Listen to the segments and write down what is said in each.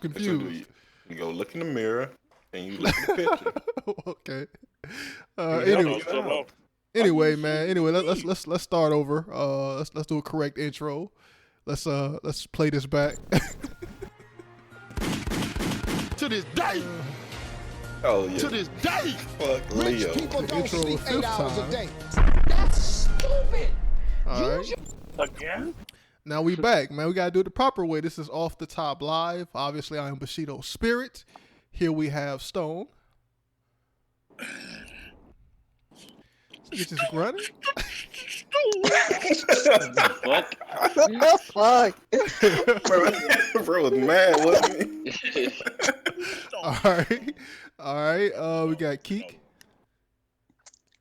confused. You go look in the mirror and you look at the picture. Okay. Anyway, Anyway, man. Anyway, let's start over. Let's do a correct intro. Let's play this back. To this day. Oh yeah. To this day. Fuck Rich Leo. people The don't intro sleep was 8 fifth hours time. a day. That's stupid. All right. Again? Now we back, man. We gotta do it the proper way. This is Off the Top Live. Obviously, I am Bushido Spirit. Here we have Stone. It's just grunting. Fuck. What the fuck? Bro was mad, wasn't he? All right. We got Keek.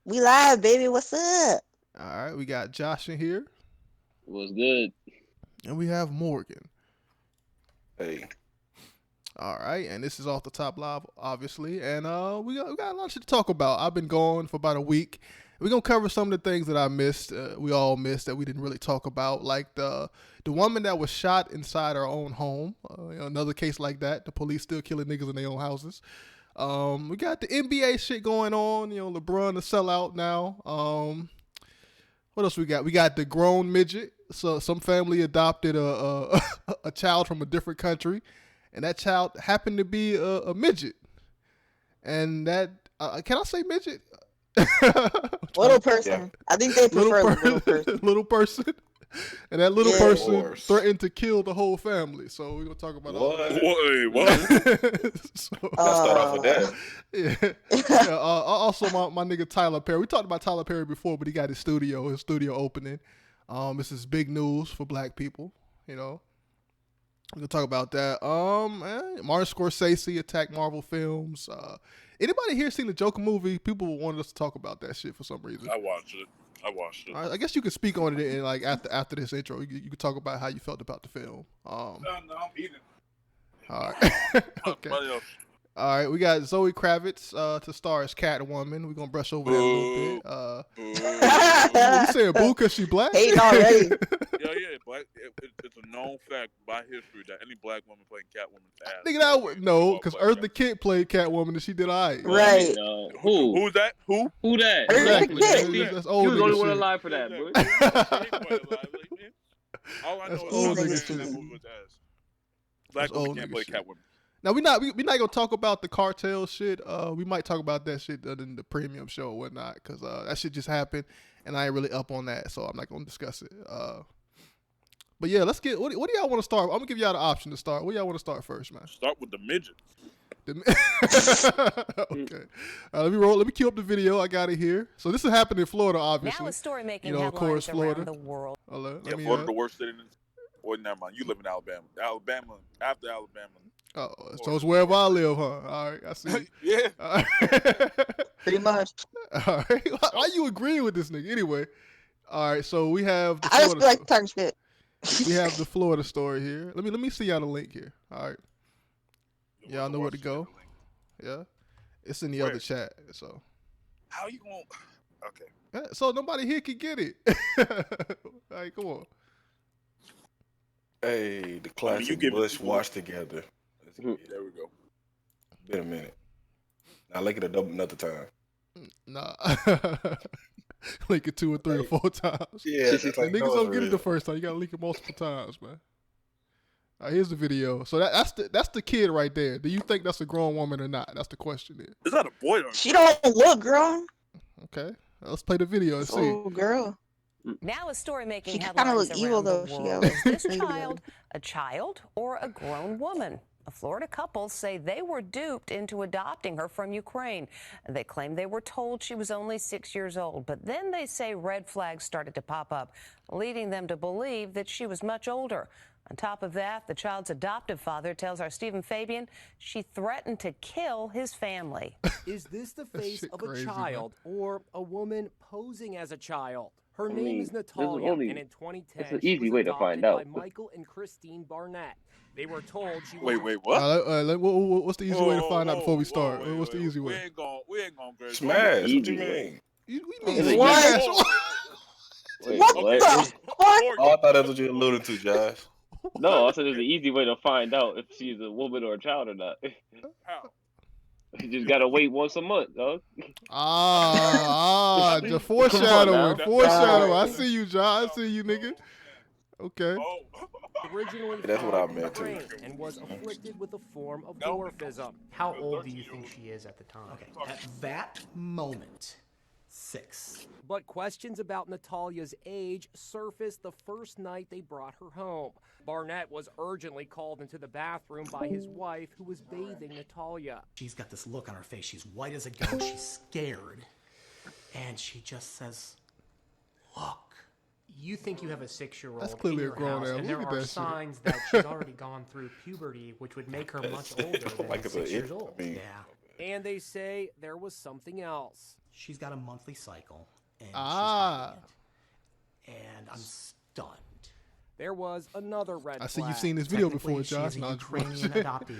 We live, baby. What's up? All right. We got Josh in here, Was good. and we have Morgan. Hey. All right, and this is Off the Top Live, obviously, and we got a lot of shit to talk about. I've been gone for about a week. We're gonna cover some of the things that I missed. We all missed that we didn't really talk about, like the woman that was shot inside her own home. Another case like that. The police still killing niggas in their own houses. We got the NBA shit going on. LeBron the sellout now. What else we got? We got the grown midget. So some family adopted a child from a different country, and that child happened to be a midget. And that can I say midget? Little person. Yeah. I think they prefer little person. Little person. And that little Yeah. person Horse. threatened to kill the whole family. So we're gonna talk about all What? that. Wait, what? So, Let's start off with that. yeah. Also, my nigga Tyler Perry. We talked about Tyler Perry before, but he got his studio opening. This is big news for black people. We're gonna talk about that. Martin Scorsese attacked Marvel films. Anybody here seen the Joker movie? People wanted us to talk about that shit for some reason. I watched it. I guess you could speak on it in like after this intro. You could talk about how you felt about the film. No, I'm eating. All right. Okay. Somebody else. All right. We got Zoe Kravitz to star as Catwoman. We're gonna brush over that a little bit. You saying boo because she black? Hating already. Yeah. Black. It's a known fact by history that any black woman playing Catwoman's ass. Nigga, that would no, because Eartha Kitt played Catwoman and she did alright. Right. Who? Who's that? Who? Who that? Exactly. That's You old was the only nigga one shit. alive for that, bro. All I know That's is old that nigga man shit. that movie was ass. Black That's woman old can't nigga play shit. Catwoman. Now we're not gonna talk about the cartel shit. We might talk about that shit in the premium show or whatnot, because that shit just happened and I ain't really up on that, so I'm not gonna discuss it. But yeah, let's get. What do y'all want to start? I'm gonna give y'all the option to start. What y'all want to start first, man? Start with the midget. Okay. Let me roll. Let me cue up the video. I got it here. So this is happening in Florida, obviously. Now a story making of course, headlines Florida. around the world. Yeah, Florida the worst city in or never mind. You live in Alabama. After Alabama. Oh, so it's wherever I live, huh? All right, I see. Yeah. All right. Pretty much. All right. Why you agreeing with this nigga? Anyway. All right, so we have the I just feel Florida like talking shit. we have the Florida story here. Let me see y'all the link here. All right. Y'all know where to go. Yeah. It's in the Where? other chat. So How you gonna? Okay. yeah, so nobody here can get it. All right, come on. Hey, the classic give it Bush to- wash together. There we go. Been a minute. Now link it another time. Nah. Link it 2 or 3 or 4 times. Yeah, The niggas don't get it the first time. You gotta link it multiple times, man. All right, here's the video. So that's the kid right there. Do you think that's a grown woman or not? That's the question there. Is that a boy or? She don't look grown. Okay, let's play the video and see. Oh, girl. Now a story making She kinda headlines look around evil, the though. She world. got Is this maybe child a child or a grown woman? A Florida couple say they were duped into adopting her from Ukraine. They claim they were told she was only 6 years old, but then they say red flags started to pop up, leading them to believe that she was much older. On top of that, the child's adoptive father tells our Stephen Fabian she threatened to kill his family. Is this the That face shit of crazy, a man. child or a woman posing as a child? Her I name mean, is this is Natalia, only- and in 2010, it's an she easy was way to adopted find out. by Michael and Christine Barnett. They were told she was Wait, what? What's the easy way to find out before we start? What's the easy We way? ain't gonna go. Smash. What you Easy. mean? We mean Is it smash. Wait, What what? the fuck? Oh, I thought that's what you alluded to, Josh. No, I said there's an easy way to find out if she's a woman or a child or not. How? You just gotta wait once a month, dog. Just Come on foreshadowing, now. foreshadowing. I see you, John. I see you, nigga. Okay. Oh. Originally That's what I found in meant, too. Ukraine and was afflicted with a form of No. dwarfism. How old do you think she is at the time? Okay, at that moment, 6. But questions about Natalia's age surfaced the first night they brought her home. Barnett was urgently called into the bathroom by his wife, who was bathing Natalia. She's got this look on her face. She's white as a ghost. She's scared. And she just says, look. You think you have a 6-year-old That's clearly in a your grown house, ass. and there Look at are that shit. signs that she's already gone through puberty, which would make her much older than Like it's 6 a years old. I mean, Yeah. And they say there was something else. She's got a monthly cycle. And Ah. she's hiding it. And I'm stunned. There was another red I see flag. you've seen this video Technically, before, Josh. She's a No, I'm Ukrainian just- adoptee.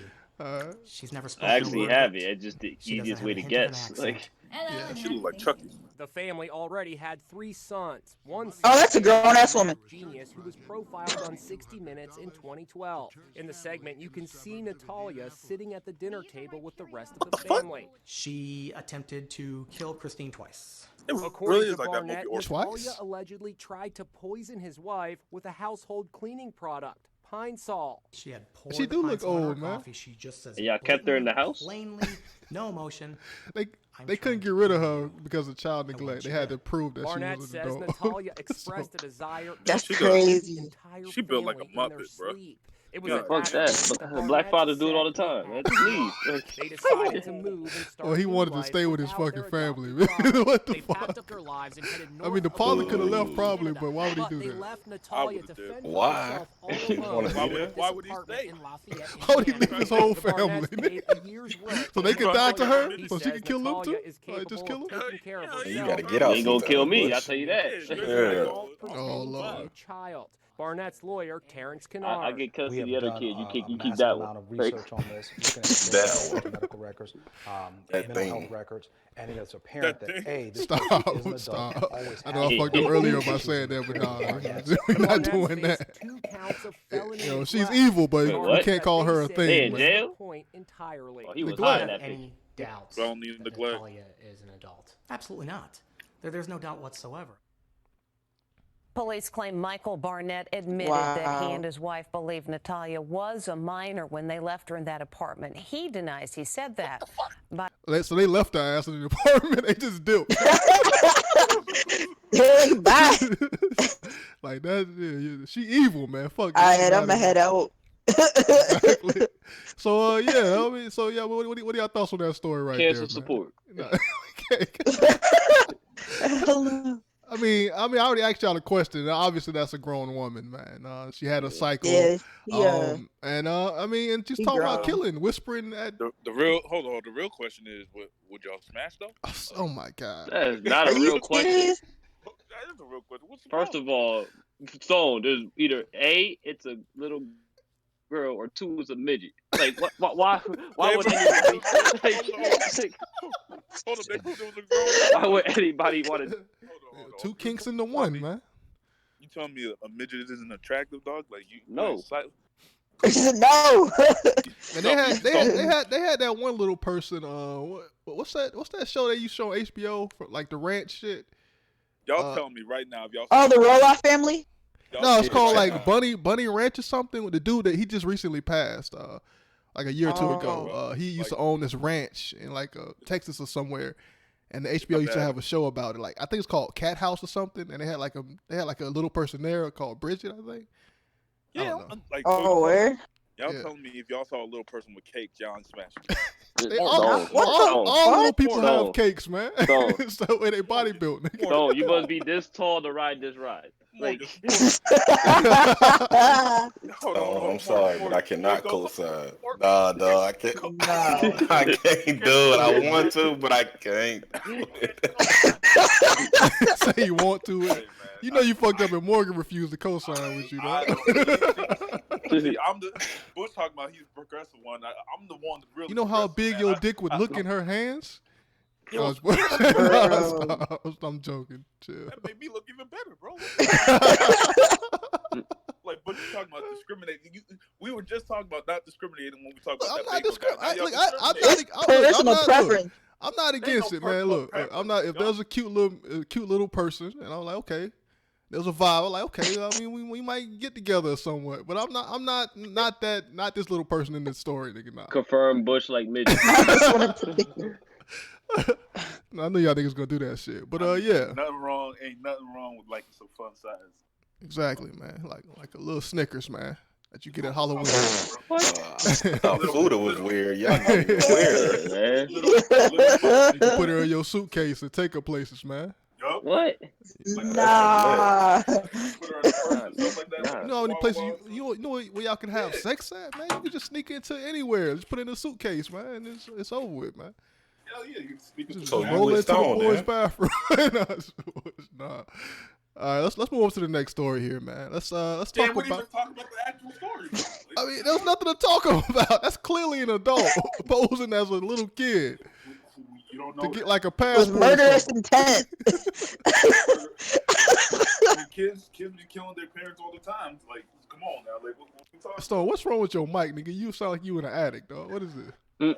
She's never spoken I a actually word have of it. It's just the She doesn't easiest have way a to hint of an guess. accent. Like, Yeah. She look like Chucky. The family already had 3 sons. One Oh, that's a grown-ass woman. genius who was profiled on 60 Minutes in 2012. In the segment, you can see Natalia sitting at the dinner table with the rest of the family. She attempted to kill Christine twice. It According really to is like that movie. Barnett, Orson. Natalia Twice? allegedly tried to poison his wife with a household cleaning product, Pine Sol. She had poured She do the look pints on her old, man. coffee. She just says And y'all kept her in the blatantly, house? Plainly, no emotion. They I'm they couldn't trying get rid to of kill her you. because of child neglect. They had to prove that Barnett she was an says adult. Natalia expressed a desire That's to crazy. kill the entire She built like a family in their Muppet, bro. sleep. It was Yeah, at fuck that that. point Black Barnett fathers do it all the said time, he man. had Just to leave. leave. They decided to move and start Well, he a new wanted to life stay with his without fucking their family, adopted man. father. What the They fuck? packed up their lives and headed north I mean, the of father the could have border left to probably, Canada. but why would he do They that? left Natalia would've to did. fend for Why? herself all You alone wanna in do this that? Why would he apartment stay? in Lafayette, Why would he Indiana. leave his whole The Barnetts family? paid a year's rent So they for could die to her? Natalia. He So she says could kill them Natalia too? is Like, just kill capable them? of taking care of Yeah, herself. You gotta get You out ain't gonna sometimes, kill me, Bush. I'll tell you that. Yeah. Oh, Lord. A child. Barnett's lawyer, Terrence I Kennard. get custody of the other kid. You keep massive that amount one. of Like, research on this, looking That at one. medical records, That mental thing. health records, and it is apparent that A, this Stop, person is an adult, stop. always I know I has fucked been. up earlier by She's saying that, but very nah, Barnett's. we're not Barnett's doing faced that. 2 counts of felony You know, she's neglect. evil, but Wait, we what? can't call her a They They thing, in man. jail? Point entirely. Oh, he was Neglect. hiding that Any bitch. doubts Felony that neglect. Natalia is an adult? Absolutely not. There's no doubt whatsoever. Police claim Michael Barnett admitted that he and his wife believed Natalia was a minor when they left her in that apartment. He denies he said that. But So they left her ass in the apartment. They just dipped. Hey, bye. Like that. Yeah, she evil, man. Fuck. All that. right, I'm gonna head out. Exactly. So yeah, I mean, so yeah, what are y'all thoughts on that story right Cancer there, support. man? Okay. Hell no. I mean, I already asked y'all a question. Obviously, that's a grown woman, man. She had a cycle. Yeah, yeah. And I mean, and she's He talking about grown. killing, whispering at. The real hold on. The real question is, would y'all smash though? Oh my God. That is not Are a you real question. serious? That is a real question. What's the First problem? of all, Stone, there's either A, it's a little girl, or 2, it's a midget. Like, why would anybody? Hold on, they proved it was a grown. Why would anybody want to? Hold on. Two kinks into one, man. You telling me a midget isn't attractive, dog? Like you? No. Like, slight- No. And they had that one little person. What's that show they used to show on HBO for like the ranch shit? Y'all tell me right now if y'all. Oh, the Roloff family? y'all No, see it's it called right like now. Bunny Ranch or something. With the dude that he just recently passed, like a year or two Oh. ago. He used to Like- own this ranch in like Texas or somewhere, and the HBO used to bad. have a show about it. Like I think it's called Cat House or something, and they had like a little person there called Bridget, I think. I Yeah, don't know. like Oh, where? y'all Yeah. telling me if y'all saw a little person with cake, y'all ain't smash it. They, Stone, all little people Stone. have cakes, man. Stone. So when they body built, nigga. Stone, you must be this tall to ride this ride. Like, Hold Oh, I'm sorry, but I cannot co-sign. Work. Nah, dog, I can't. No. I can't do it. I want to, but I can't. Say you want to. Hey, man, You know you fucked up and Morgan refused to co-sign with you, I though. see, I'm the Bush talking about he's the progressive one. I'm the one that really. You know how big progressive, your man. dick would look in her hands? Yo, I'm joking. Chill. That made me look even better, bro. Like What you talking about discriminating? We were just talking about not discriminating when we talk about I'm that. not discriminating. Personal preference. I'm not against it, man. Look, I'm not. If there's a cute little person, and I'm like, okay, there's a vibe. I'm like, okay, I mean, we might get together somewhat, but I'm not this little person in this story, nigga. Nah. Confirmed bush like midget. I knew y'all niggas gonna do that shit, but yeah. Ain't nothing wrong with liking some fun size. Exactly, man. Like a little Snickers, man, that you get at Halloween. Fuda was weird. Y'all know weird, man. You can put her in your suitcase and take her places, man. What? Nah. You know how many places you know where y'all can have sex at, man? You can just sneak into anywhere. Just put it in a suitcase, man. And it's over with, man. Hell yeah, you can speak Just So roll you into the Stone, boys' man. bathroom. Nah. All right, let's move on to the next story here, man. Let's talk Damn, about. we didn't even talk about the actual story. I mean, there's nothing to talk about. That's clearly an adult posing as a little kid You don't know to get that. like a With passport. murderous intent. Kids be killing their parents all the time. Like, come on now. Like, what we talking Stone, what's wrong with your mic, nigga? You sound like you in an attic, dog. What is this? Yeah.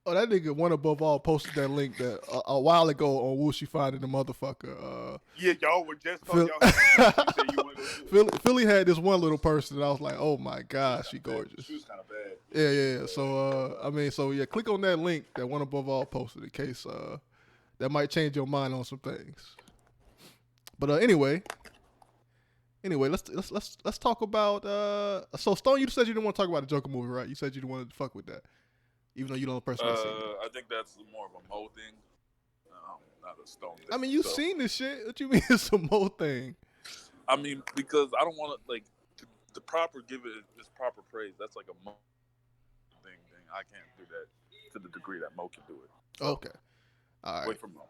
Oh, that nigga One Above All posted that link that a while ago on Who's She Finding the Motherfucker. Yeah, y'all were just talking. Philly had this one little person that I was like, oh my god, she gorgeous. She was kind of bad. Yeah. So click on that link that One Above All posted in case that might change your mind on some things. But anyway, let's talk about. So Stone, you said you didn't want to talk about the Joker movie, right? You said you didn't want to fuck with that, even though you don't know the person that's seen it. I think that's more of a Mo thing, not a Stone thing. I mean, you've seen this shit. What you mean it's a Mo thing? I mean, because I don't want to like the proper give it its proper praise. That's like a Mo thing. I can't do that to the degree that Mo can do it. So, Okay. All right. Wait for Mo.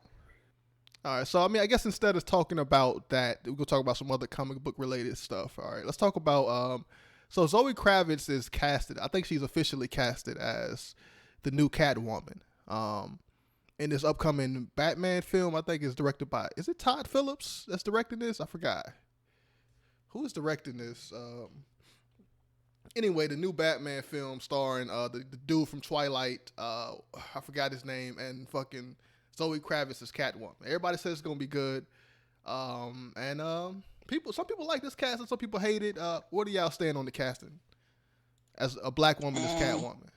All right, so I mean, I guess instead of talking about that, we're gonna talk about some other comic book related stuff. All right, let's talk about. So Zoe Kravitz is casted. I think she's officially casted as the new Catwoman. In this upcoming Batman film, I think is directed by. Is it Todd Phillips that's directing this? I forgot. Who is directing this? Anyway, the new Batman film starring the dude from Twilight. I forgot his name, and fucking Zoe Kravitz is Catwoman. Everybody says it's gonna be good, some people like this cast and some people hate it. Where do y'all stand on the casting as a black woman as Catwoman?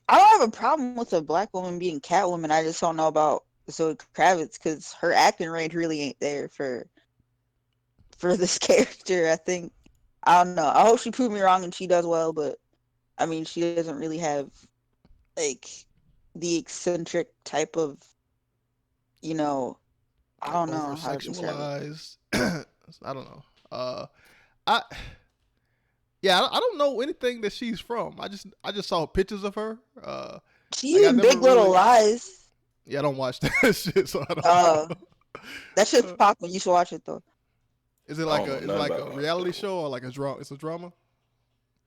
I don't have a problem with a black woman being Catwoman. I just don't know about Zoe Kravitz because her acting range really ain't there for this character. I think I don't know. I hope she proved me wrong and she does well, but I mean, she doesn't really have like the eccentric type of, I don't know how to describe it. Sexualized. I don't know. I don't know anything that she's from. I just saw pictures of her. She's in Big Little Lies. Yeah, I don't watch that shit, so I don't know. That shit's popping. You should watch it though. Is it like a reality show or like a drama? It's a drama.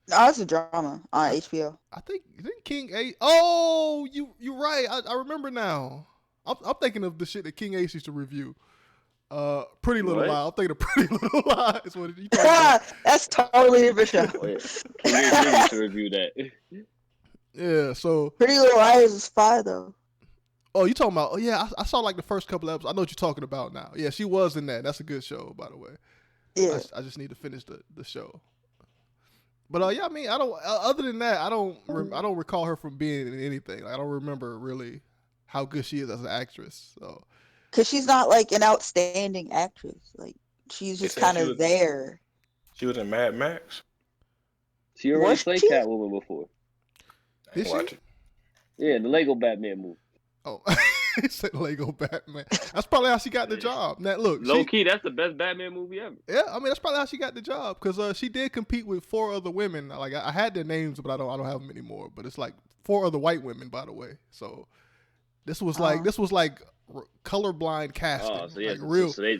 No, it's a drama on HBO. I think King A. Oh, you're right. I remember now. I'm thinking of the shit that King Ace used to review. Pretty Little Lies. I'm thinking of Pretty Little Lies. What you talking about? That's totally different show. King Ace used to review that. Yeah. So Pretty Little Liars is fire though. Oh, you talking about? Oh yeah, I saw like the first couple episodes. I know what you're talking about now. Yeah, she was in that. That's a good show, by the way. Yeah. I just need to finish the show. But yeah, I mean, I don't. Other than that, I don't recall her from being in anything. I don't remember really how good she is as an actress. So, because she's not like an outstanding actress. Like she's just kind of there. She was in Mad Max. She already played Catwoman before. Did she? Yeah, the Lego Batman movie. Oh, he said Lego Batman. That's probably how she got the job. Now, look, low key, that's the best Batman movie ever. Yeah, I mean that's probably how she got the job because she did compete with 4 other women. Like I had their names, but I don't have them anymore. But it's like 4 other white women, by the way. So this was like colorblind casting. Oh, so yeah, like real. So they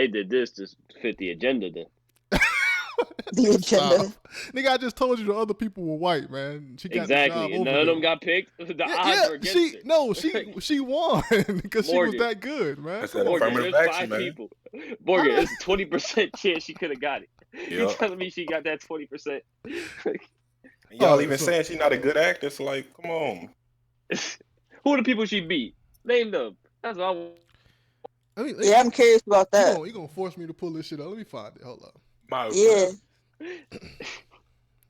did this to fit the agenda then. The agenda. Stop. Nigga, I just told you the other people were white, man. She got the Exactly. job And over none of them them. got picked. The Yeah, odds were against her. No, she won because she was Morgan. that good, man. That's that Morgan, affirmative there's action, 5 man. people. Morgan, it's a 20% chance she could have got it. You Yep. telling me she got that 20%? And y'all even so- saying she's not a good actor. It's like, come on. Who are the people she beat? Name them. That's all. Yeah, I'm curious about that. You gonna force me to pull this shit up? Let me find it. Hold up. Yeah. Let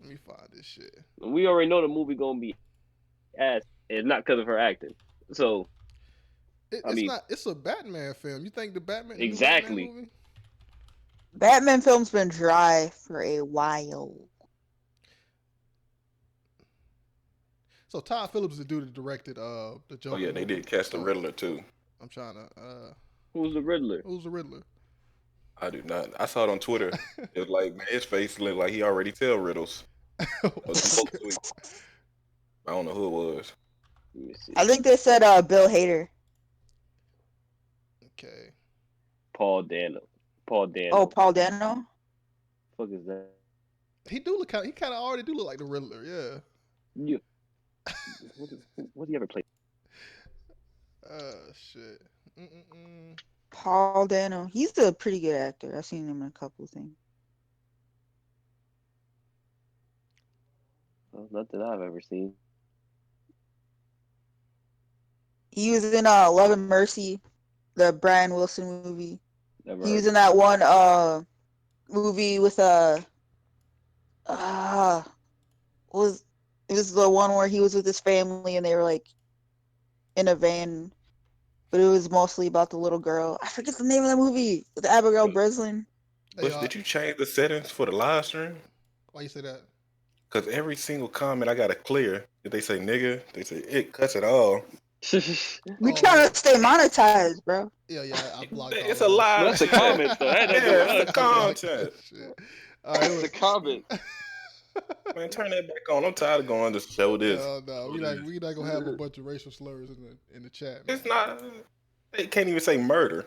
me find this shit. We already know the movie gonna be ass. It's not because of her acting. So It's a Batman film. You think the Batman? the new Exactly. Batman movie? Batman film's been dry for a while. So Todd Phillips is the dude that directed the Joker. Oh yeah, they movie. did cast the Riddler too. I'm trying to. Who's the Riddler? Who's the Riddler? I do not. I saw it on Twitter. It was like, man, his face looked like he already tell riddles. I don't know who it was. Let me see. I think they said Bill Hader. Okay. Paul Dano. Oh, Paul Dano? Fuck is that? He kind of already do look like the Riddler. Yeah. You. What do you ever play? Shit. Paul Dano. He's a pretty good actor. I've seen him in a couple of things. Well, nothing I've ever seen. He was in Love and Mercy, the Brian Wilson movie. Never He heard was of in that one movie with it was the one where he was with his family and they were like in a van, but it was mostly about the little girl. I forget the name of that movie with Abigail Breslin. Bush, did you change the settings for the live stream? Why you say that? Because every single comment I got to clear. If they say nigga, they say it cuts it all. We trying to stay monetized, bro. Yeah, I blocked. It's a live. That's the comments though. That doesn't Yeah, matter. it's the content. That's the comment. Man, turn that back on. I'm tired of going to show this. No, we not gonna have a bunch of racial slurs in the chat. Man. It's not. They can't even say murder.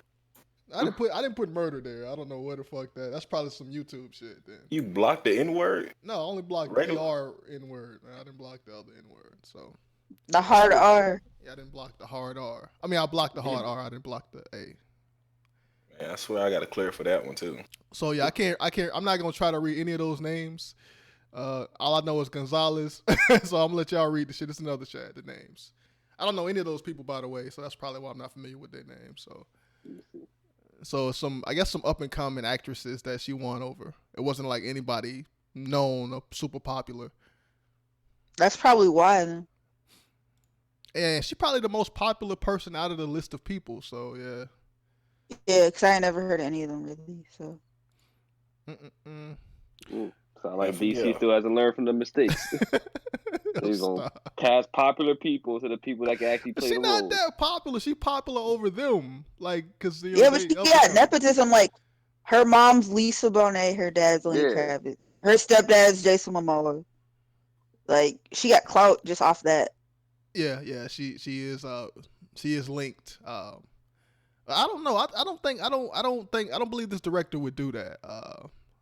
I didn't put murder there. I don't know where the fuck that. That's probably some YouTube shit. Then You blocked the N word. no, I only blocked Regular- the R N word. I didn't block the other N word. So The hard R. yeah, I didn't block the hard R. I mean, I blocked the hard R. I didn't block the A. Man, I swear I got to clear for that one too. So yeah, I can't. I'm not gonna try to read any of those names. All I know is Gonzalez. So I'm gonna let y'all read the shit. It's another chat. The names. I don't know any of those people, by the way. So that's probably why I'm not familiar with their names. So I guess some up and coming actresses that she won over. It wasn't like anybody known or super popular. That's probably why. Then. And she's probably the most popular person out of the list of people. So yeah. Yeah, because I ain't never heard of any of them really. So. Sound like DC still hasn't learned from the mistakes. They're gonna cast popular people to the people that can actually play the role. She's not that popular. She's popular over them, like because Yeah, but she got nepotism. Like her mom's Lisa Bonet, her dad's Lenny Kravitz, her stepdad's Jason Momoa. Like she got clout just off that. Yeah, she is linked. I don't know. I don't believe this director would do that.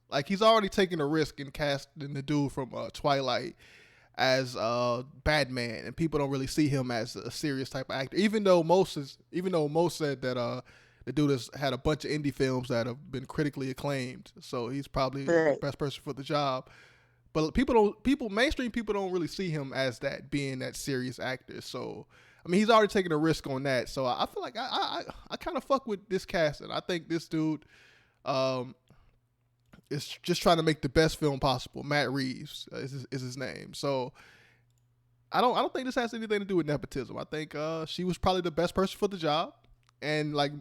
Like he's already taken a risk in casting the dude from Twilight as Batman, and people don't really see him as a serious type of actor. Even though most said that the dude has had a bunch of indie films that have been critically acclaimed, so he's probably the best person for the job. But mainstream people don't really see him as that, being that serious actor. So I mean, he's already taken a risk on that. So I feel like I kind of fuck with this casting. I think this dude is just trying to make the best film possible. Matt Reeves is his name. So I don't think this has anything to do with nepotism. I think she was probably the best person for the job. And like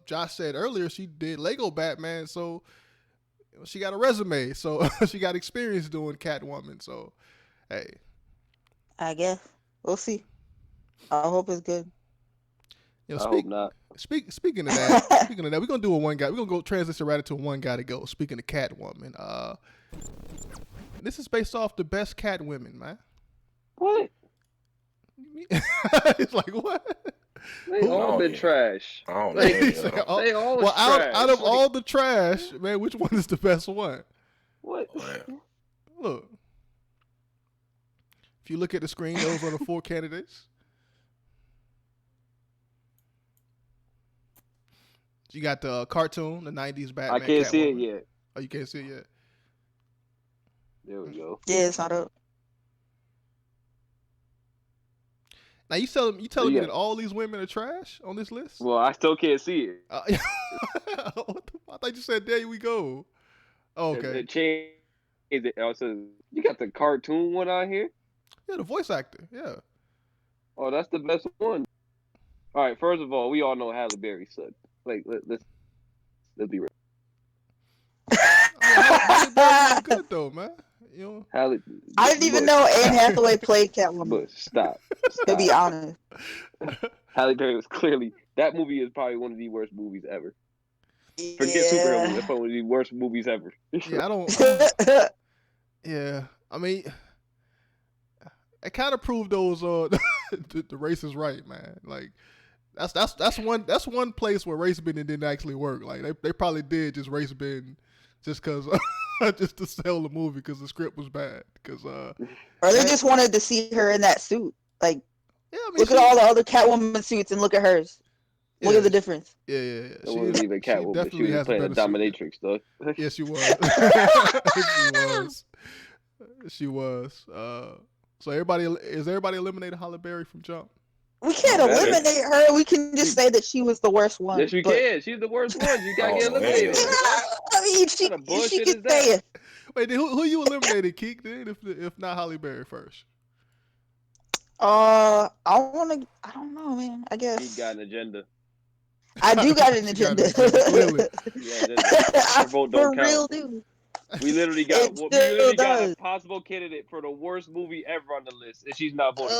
Josh said earlier, she did Lego Batman, so she got a resume. So she got experience doing Catwoman. So hey, I guess we'll see. I hope it's good. I hope not. Speaking of that, we're gonna do a one guy. We're gonna go transition right into one guy to go. Speaking of Catwoman, this is based off the best Catwomen, man. What? It's like what? They all been trash. I don't know. They all well, trash. out of all the trash, man, which one is the best one? What? Oh, yeah. Look. If you look at the screen, those are the 4 candidates. You got the cartoon, the 90s Batman. I can't see it Catwoman. yet. Oh, you can't see it yet? There we go. Yeah, it's not up. Now you telling me that all these women are trash on this list? Well, I still can't see it. I thought you said there we go. Oh, okay. It changed it. Also, you got the cartoon one on here? Yeah, the voice actor. Yeah. Oh, that's the best one. All right. First of all, we all know Halle Berry sucked. Like, let's be real. Halle Berry is good though, man. You know. Halle. I didn't even know Anne Hathaway played Catwoman. But stop. To be honest. Halle Berry was clearly, that movie is probably one of the worst movies ever. Forget superhero movies. That's probably one of the worst movies ever. Yeah, I don't yeah, I mean, it kind of proved those the race is right, man. Like that's one place where race bending didn't actually work. Like they probably did just race bend just because just to sell the movie because the script was bad. Because or they just wanted to see her in that suit. Like, yeah, I mean, look at all the other Catwoman suits and look at hers. Look at the difference. Yeah. It wasn't even Catwoman. She was playing a dominatrix, though. Yeah, she was. She was. So is everybody eliminated Halle Berry from Jump? We can't eliminate her. We can just say that she was the worst one. Yes, you can. She's the worst one. You gotta get eliminated. I mean, she can say it. Wait, who you eliminated, Keek? Then, if not Halle Berry first. I don't know, man. I guess He got an agenda. I do got an agenda. Clearly. Yeah, vote don't count. Real, dude. We literally got a possible candidate for the worst movie ever on the list, and she's not voting.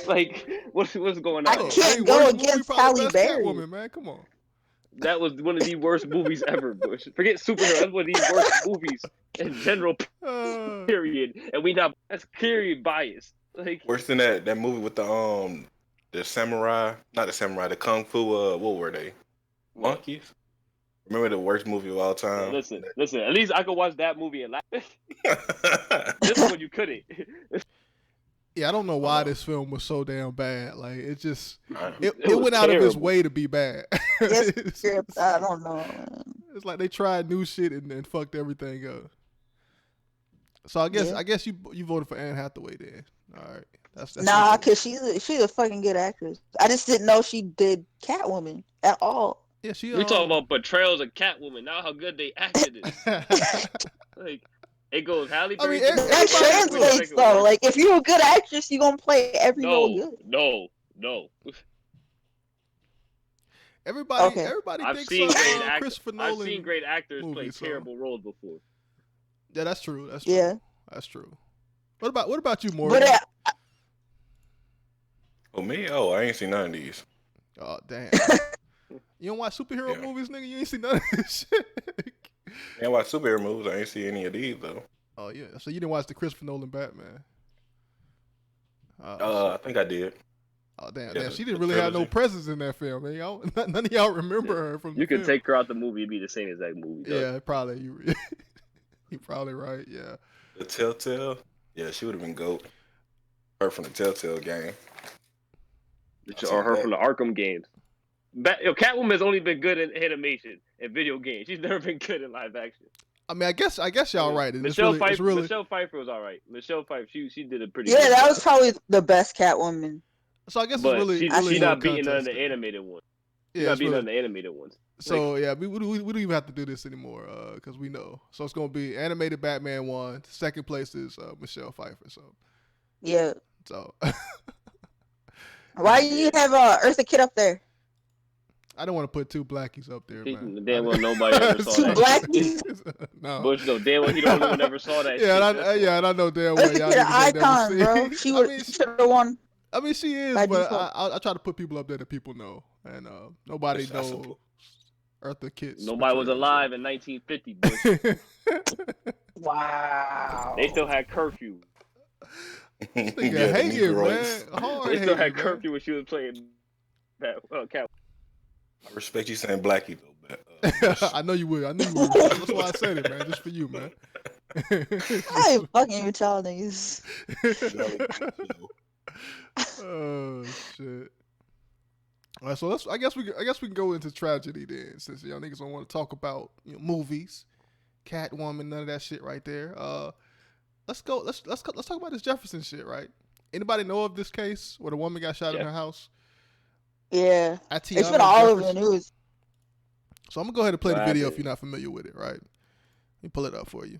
Like, what's going on? I can't go against Halle Berry. Woman, man, come on. That was one of the worst movies ever, Bush. Forget superhero. That's one of the worst movies in general. Period. And that's clearly biased. Like, worse than that movie with the samurai, not the samurai, the kung fu. What were they? Monkeys. Remember the worst movie of all time? Listen. At least I could watch that movie and laugh. This one you couldn't. Yeah, I don't know why this film was so damn bad. Like it just it went out of its way to be bad. Yes, I don't know. It's like they tried new shit and fucked everything up. So I guess you voted for Anne Hathaway then. All right. That's nah, cause she's a fucking good actress. I just didn't know she did Catwoman at all. Yeah, we talking about portrayals of Catwoman, not how good they acted is. Like, it goes Halle Berry. I mean, that translates though. Like, if you're a good actress, you're gonna play every role good. No. Everybody I've thinks seen Christopher Nolan. I've seen great actors play movies, terrible roles before. Yeah, that's true. Yeah, that's true. What about you, Morgan? Oh, me? Oh, I ain't seen none of these. Oh, damn. You don't watch superhero movies, nigga? You ain't seen none of this shit. I watch superhero movies. I ain't see any of these though. Oh yeah, so you didn't watch the Christopher Nolan Batman? I think I did. Oh damn! She didn't really have no presence in that film, man. None of y'all remember her from. You can take her out the movie; it'd be the same exact movie. Yeah, probably. You're probably right. Yeah. The Telltale. Yeah, she would have been GOAT. Her from the Telltale game. Or her from the Arkham games. Catwoman has only been good in animation and video games. She's never been good in live action. I mean, I guess y'all right. Michelle Pfeiffer was all right. Michelle Pfeiffer, she did a pretty. Yeah, good that job. was probably the best Catwoman. So I guess but it's really she's not beating none of contest. the animated ones. She's Yeah, not beating none of the animated ones. So yeah, we don't even have to do this anymore because we know. So it's gonna be animated Batman 1. Second place is Michelle Pfeiffer. So yeah. So why do you have Eartha Kitt up there? I don't want to put two blackies up there, man. Damn well nobody ever saw two that. Blackies? No. Bush, no, damn well he the only one ever saw that. Yeah, and I know damn well y'all Eartha Kitt an icon, bro. She should have won. I mean, she is, but I try to put people up there that people know, and nobody knows Eartha Kitt. Nobody was alive in 1950, Bush. Wow. They still had curfew. Nigga hating, man. Hard they still had hating, curfew when she was playing that Cat. I respect you saying Blackie though, but I know you would. I knew you would. That's why I said it, man. Just for you, man. I ain't fucking with y'all niggas. Oh shit. All right, so I guess we can go into tragedy then, since y'all niggas don't want to talk about movies, Catwoman, none of that shit right there. Let's go. Let's talk about this Jefferson shit, right? Anybody know of this case where the woman got shot in her house? Yeah, it's Atiana been all over Jefferson? the news. So I'm gonna go ahead and play the What video happened? if you're not familiar with it, right? Let me pull it up for you.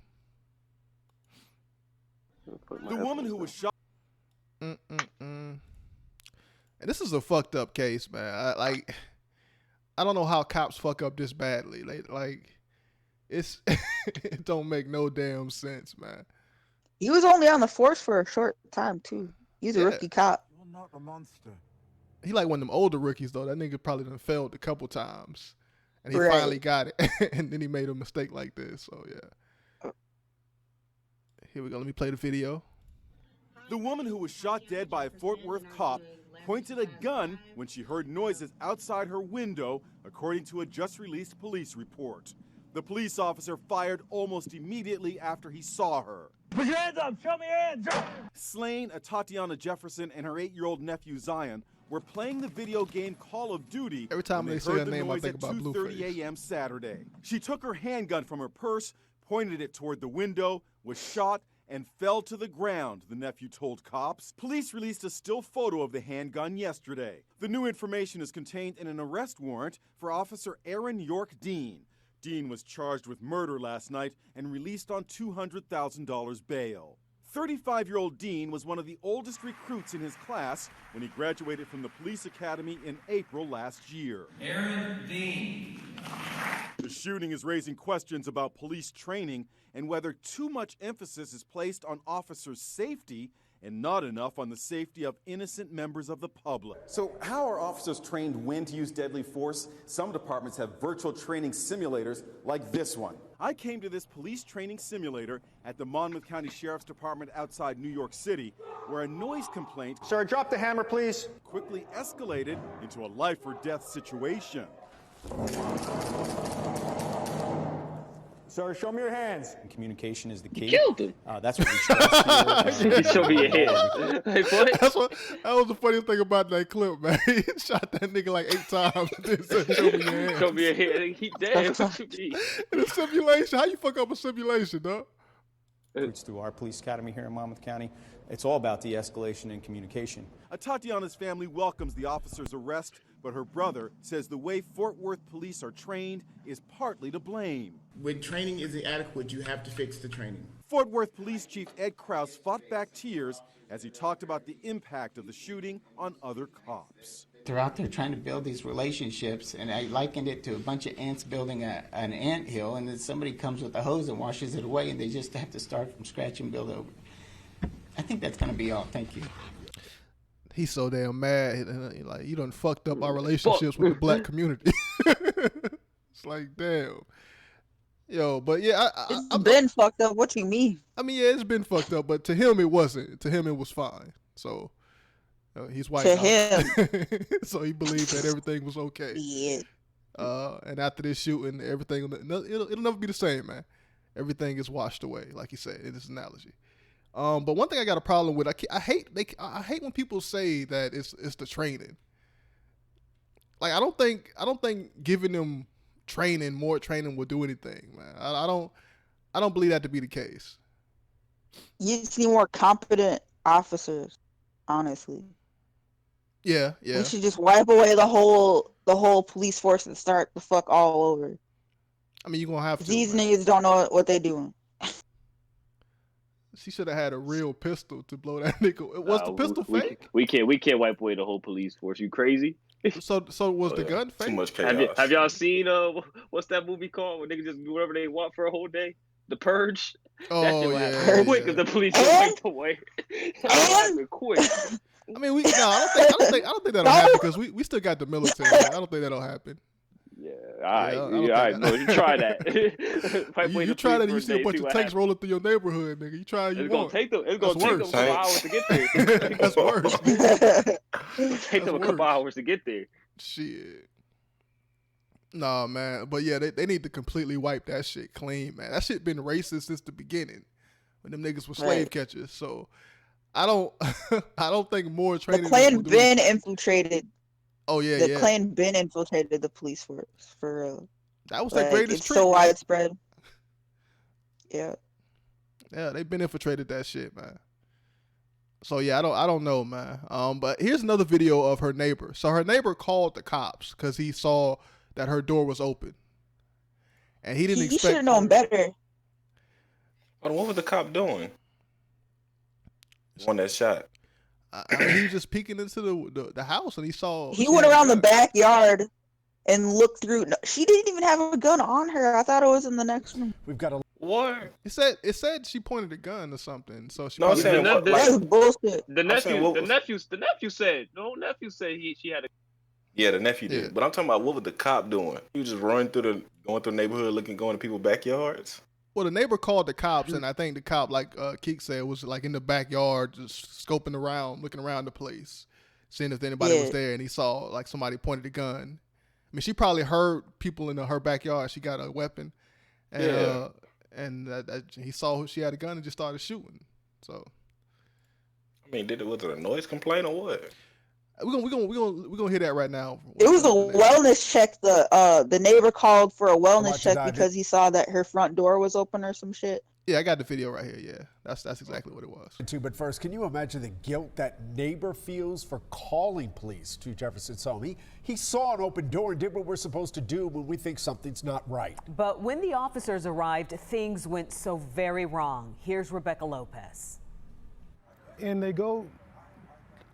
The woman who was shot. And this is a fucked up case, man. I don't know how cops fuck up this badly. It's it don't make no damn sense, man. He was only on the force for a short time too. He's a rookie cop. You're not a monster. He like one of them older rookies though. That nigga probably done failed a couple times, and he Right. finally got it, and then he made a mistake like this. So yeah. Here we go. Let me play the video. The woman who was shot dead by a Fort Worth cop pointed a gun when she heard noises outside her window, according to a just-released police report. The police officer fired almost immediately after he saw her. Put your hands up! Show me your hands! Slain, Tatiana Jefferson and her 8-year-old nephew Zion were playing the video game Call of Duty. Every time when they say heard her the name, I noise think at about 2:30 Blueface. a.m. Saturday. She took her handgun from her purse, pointed it toward the window, was shot, and fell to the ground, the nephew told cops. Police released a still photo of the handgun yesterday. The new information is contained in an arrest warrant for Officer Aaron York Dean. Dean was charged with murder last night and released on $200,000 bail. 35-year-old Dean was one of the oldest recruits in his class when he graduated from the police academy in April last year. Aaron Dean. The shooting is raising questions about police training and whether too much emphasis is placed on officers' safety and not enough on the safety of innocent members of the public. So how are officers trained when to use deadly force? Some departments have virtual training simulators like this one. I came to this police training simulator at the Monmouth County Sheriff's Department outside New York City, where a noise complaint, Sir, drop the hammer, please. quickly escalated into a life or death situation. Sir, show me your hands. Communication is the key. Killed him. That's what we stress here. Show me your hands. Like, what? That was the funniest thing about that clip, man. He shot that nigga like 8 times and then said, show me your hands. Show me your hand. He dead. What you mean? In a simulation. How you fuck up a simulation, dog? Recruits through our police academy here in Monmouth County. It's all about de-escalation and communication. Tatiana's family welcomes the officer's arrest, but her brother says the way Fort Worth police are trained is partly to blame. When training isn't adequate, you have to fix the training. Fort Worth Police Chief Ed Krause fought back tears as he talked about the impact of the shooting on other cops. They're out there trying to build these relationships, and I likened it to a bunch of ants building an ant hill, and then somebody comes with a hose and washes it away, and they just have to start from scratch and build over. I think that's going to be all. Thank you. He's so damn mad. Like, you done fucked up our relationships with the black community. It's like, damn. Yo, but yeah, It's been fucked up. What you mean? I mean, yeah, it's been fucked up, but to him it wasn't. To him it was fine. So he's white. To now. him. So he believed that everything was okay. Yeah. And after this shooting, everything it'll never be the same, man. Everything is washed away, like he said in this analogy. But one thing I got a problem with, I hate when people say that it's the training. Like I don't think giving them more training will do anything, man. I don't believe that to be the case. You just need more competent officers, honestly. Yeah. We should just wipe away the whole police force and start the fuck all over. I mean, you're gonna have to. These niggas don't know what they doing. She should have had a real pistol to blow that nigga. Was the pistol fake? We can't wipe away the whole police force. You crazy? So was the gun fake? Too much chaos. Have y'all seen what's that movie called where niggas just do whatever they want for a whole day? The Purge. Oh, that shit yeah. quick because the police just wiped away. Quick. I mean, I don't think that'll happen because we still got the military. I don't think that'll happen. Yeah, all right, bro. You try that. You try that and you see a bunch of tanks rolling through your neighborhood, nigga. You try. It's gonna take them a couple hours to get there. That's worse. Take them a couple hours to get there. Shit. Nah, man. But yeah, they need to completely wipe that shit clean, man. That shit been racist since the beginning when them niggas were slave catchers. So I don't I don't think more The training Klan will do been anything. infiltrated. Oh yeah, The yeah. Klan been infiltrated the police force for real. That was their Like greatest it's trick, so man. widespread. Yeah. Yeah, they've been infiltrated that shit, man. So yeah, I don't know, man. But here's another video of her neighbor. So her neighbor called the cops because he saw that her door was open, and he didn't He expect. should have known better. But what was the cop doing? The one that shot. I mean, he was just peeking into the house, and he saw. He she went had a around the gun. backyard and looked through. No, she didn't even have a gun on her. I thought it was in the next room. We've got a What? It said she pointed a gun or something. So she. No, I'm probably saying didn't- what, That's like, bullshit. The I'm saying nephew, what the was- nephew said, she had a. Yeah, the nephew did. Yeah. But I'm talking about what was the cop doing? He was just going through the neighborhood going to people's backyards. Well, the neighbor called the cops, and I think the cop, like Keek said, was like in the backyard, just scoping around, looking around the place, seeing if anybody was there, and he saw like somebody pointed a gun. I mean, she probably heard people in her backyard. She got a weapon, and he saw who she had a gun and just started shooting. So, I mean, was it a noise complaint or what? we're gonna hear that right now. It was a wellness check. The neighbor called for a wellness check dive because he saw that her front door was open or some shit. Yeah, I got the video right here. Yeah, that's exactly what it was. But first, can you imagine the guilt that neighbor feels for calling police to Jefferson's home? He saw an open door and did what we're supposed to do when we think something's not right. But when the officers arrived, things went so very wrong. Here's Rebecca Lopez. And they go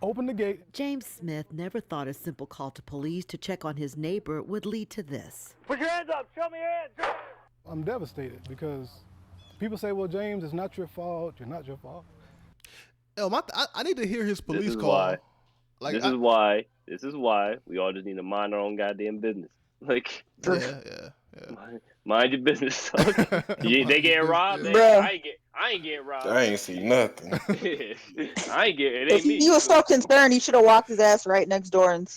open the gate. James Smith never thought a simple call to police to check on his neighbor would lead to this. Put your hands up. Show me your hands. I'm devastated because people say, well, James, it's not your fault. You're not your fault. I need to hear his police This is call. why. Like, This is why we all just need to mind our own goddamn business. Like, yeah. mind your business. They getting robbed. Bruh. I ain't getting robbed. I ain't see nothing. I ain't getting. It If ain't me. he was so concerned, he should have walked his ass right next door and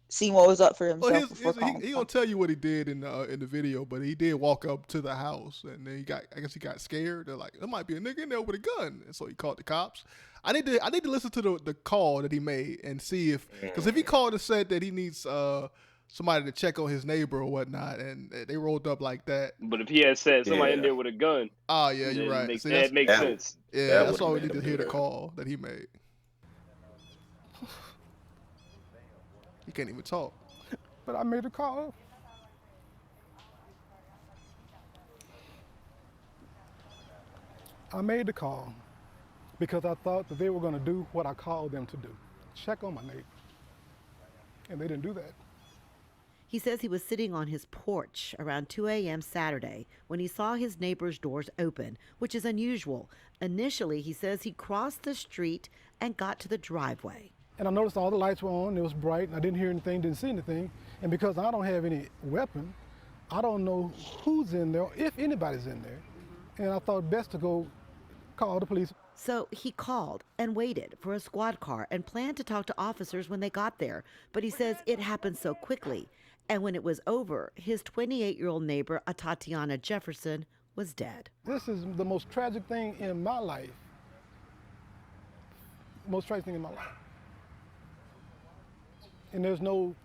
seen what was up for himself. Well, before calling. he gonna tell you what he did in the video, but he did walk up to the house, and then I guess he got scared. They're like, there might be a nigga in there with a gun, and so he called the cops. I need to listen to the call that he made and see because if he called and said that he needs somebody to check on his neighbor or whatnot, and they rolled up like that. But if he had said somebody in there with a gun, oh yeah, you're right. That makes sense. Yeah, that's all we need to hear the call that he made. He can't even talk. But I made a call. I made the call because I thought that they were going to do what I called them to do, check on my neighbor. And they didn't do that. He says he was sitting on his porch around 2 a.m. Saturday when he saw his neighbor's doors open, which is unusual. Initially, he says he crossed the street and got to the driveway. And I noticed all the lights were on, it was bright, and I didn't hear anything, didn't see anything. And because I don't have any weapon, I don't know who's in there, if anybody's in there. And I thought best to go call the police. So he called and waited for a squad car and planned to talk to officers when they got there. But he says it happened so quickly. And when it was over, his 28-year-old neighbor, Tatiana Jefferson, was dead. This is the most tragic thing in my life. Most tragic thing in my life. And there's no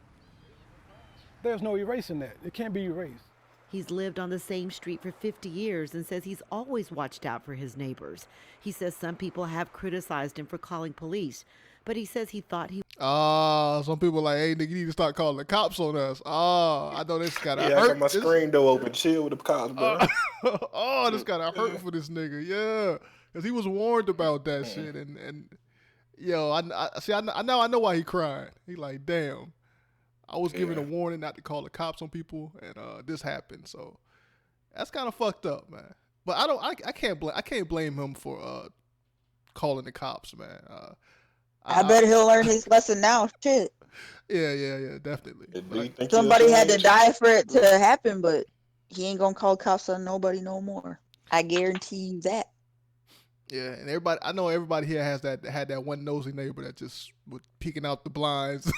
erasing that. It can't be erased. He's lived on the same street for 50 years and says he's always watched out for his neighbors. He says some people have criticized him for calling police, but he says he thought he... Some people like, hey, nigga, you need to start calling the cops on us. I know this gotta hurt. Yeah, I got my screen door open. Chill with the cops, bro. This gotta hurt for this nigga. Yeah, because he was warned about that shit, and yo, I know why he cried. He like, damn, I was given a warning not to call the cops on people, and this happened. So that's kind of fucked up, man. But I can't blame him for calling the cops, man. I bet he'll learn his lesson now. Shit. Yeah, definitely. Somebody had to die for it to happen, but he ain't gonna call cops on nobody no more. I guarantee you that. Yeah, and I know everybody here had that one nosy neighbor that just was peeking out the blinds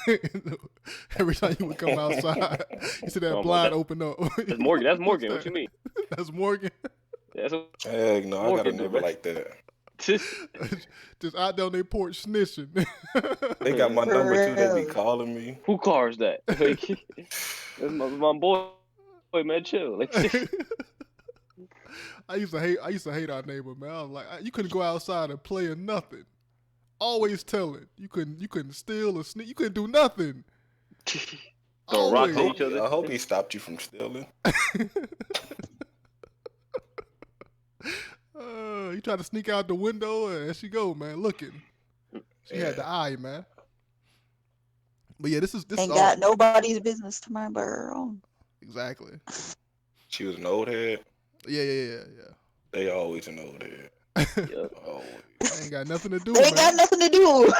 every time you would come outside. You see that blind open up. That's Morgan. That's Morgan. What you mean? That's Morgan. That's what Heck no, I got a neighbor like that. Just out there on their porch snitching. They got my number too. They be calling me. Who cars that? Like, that's my boy, man. Chill. Like, I used to hate our neighbor, man. I was like, you couldn't go outside and play or nothing. Always telling. You couldn't steal or sneak. You couldn't do nothing. Throw rocks at each other. I hope he stopped you from stealing. You tried to sneak out the window, and there she go, man, looking. She had the eye, man. But yeah, this is Ain't got nobody's business to mind but her own. Exactly. She was an old head. Yeah. They always an old head. Yep. Always. Ain't got nothing to do. They ain't got nothing to do.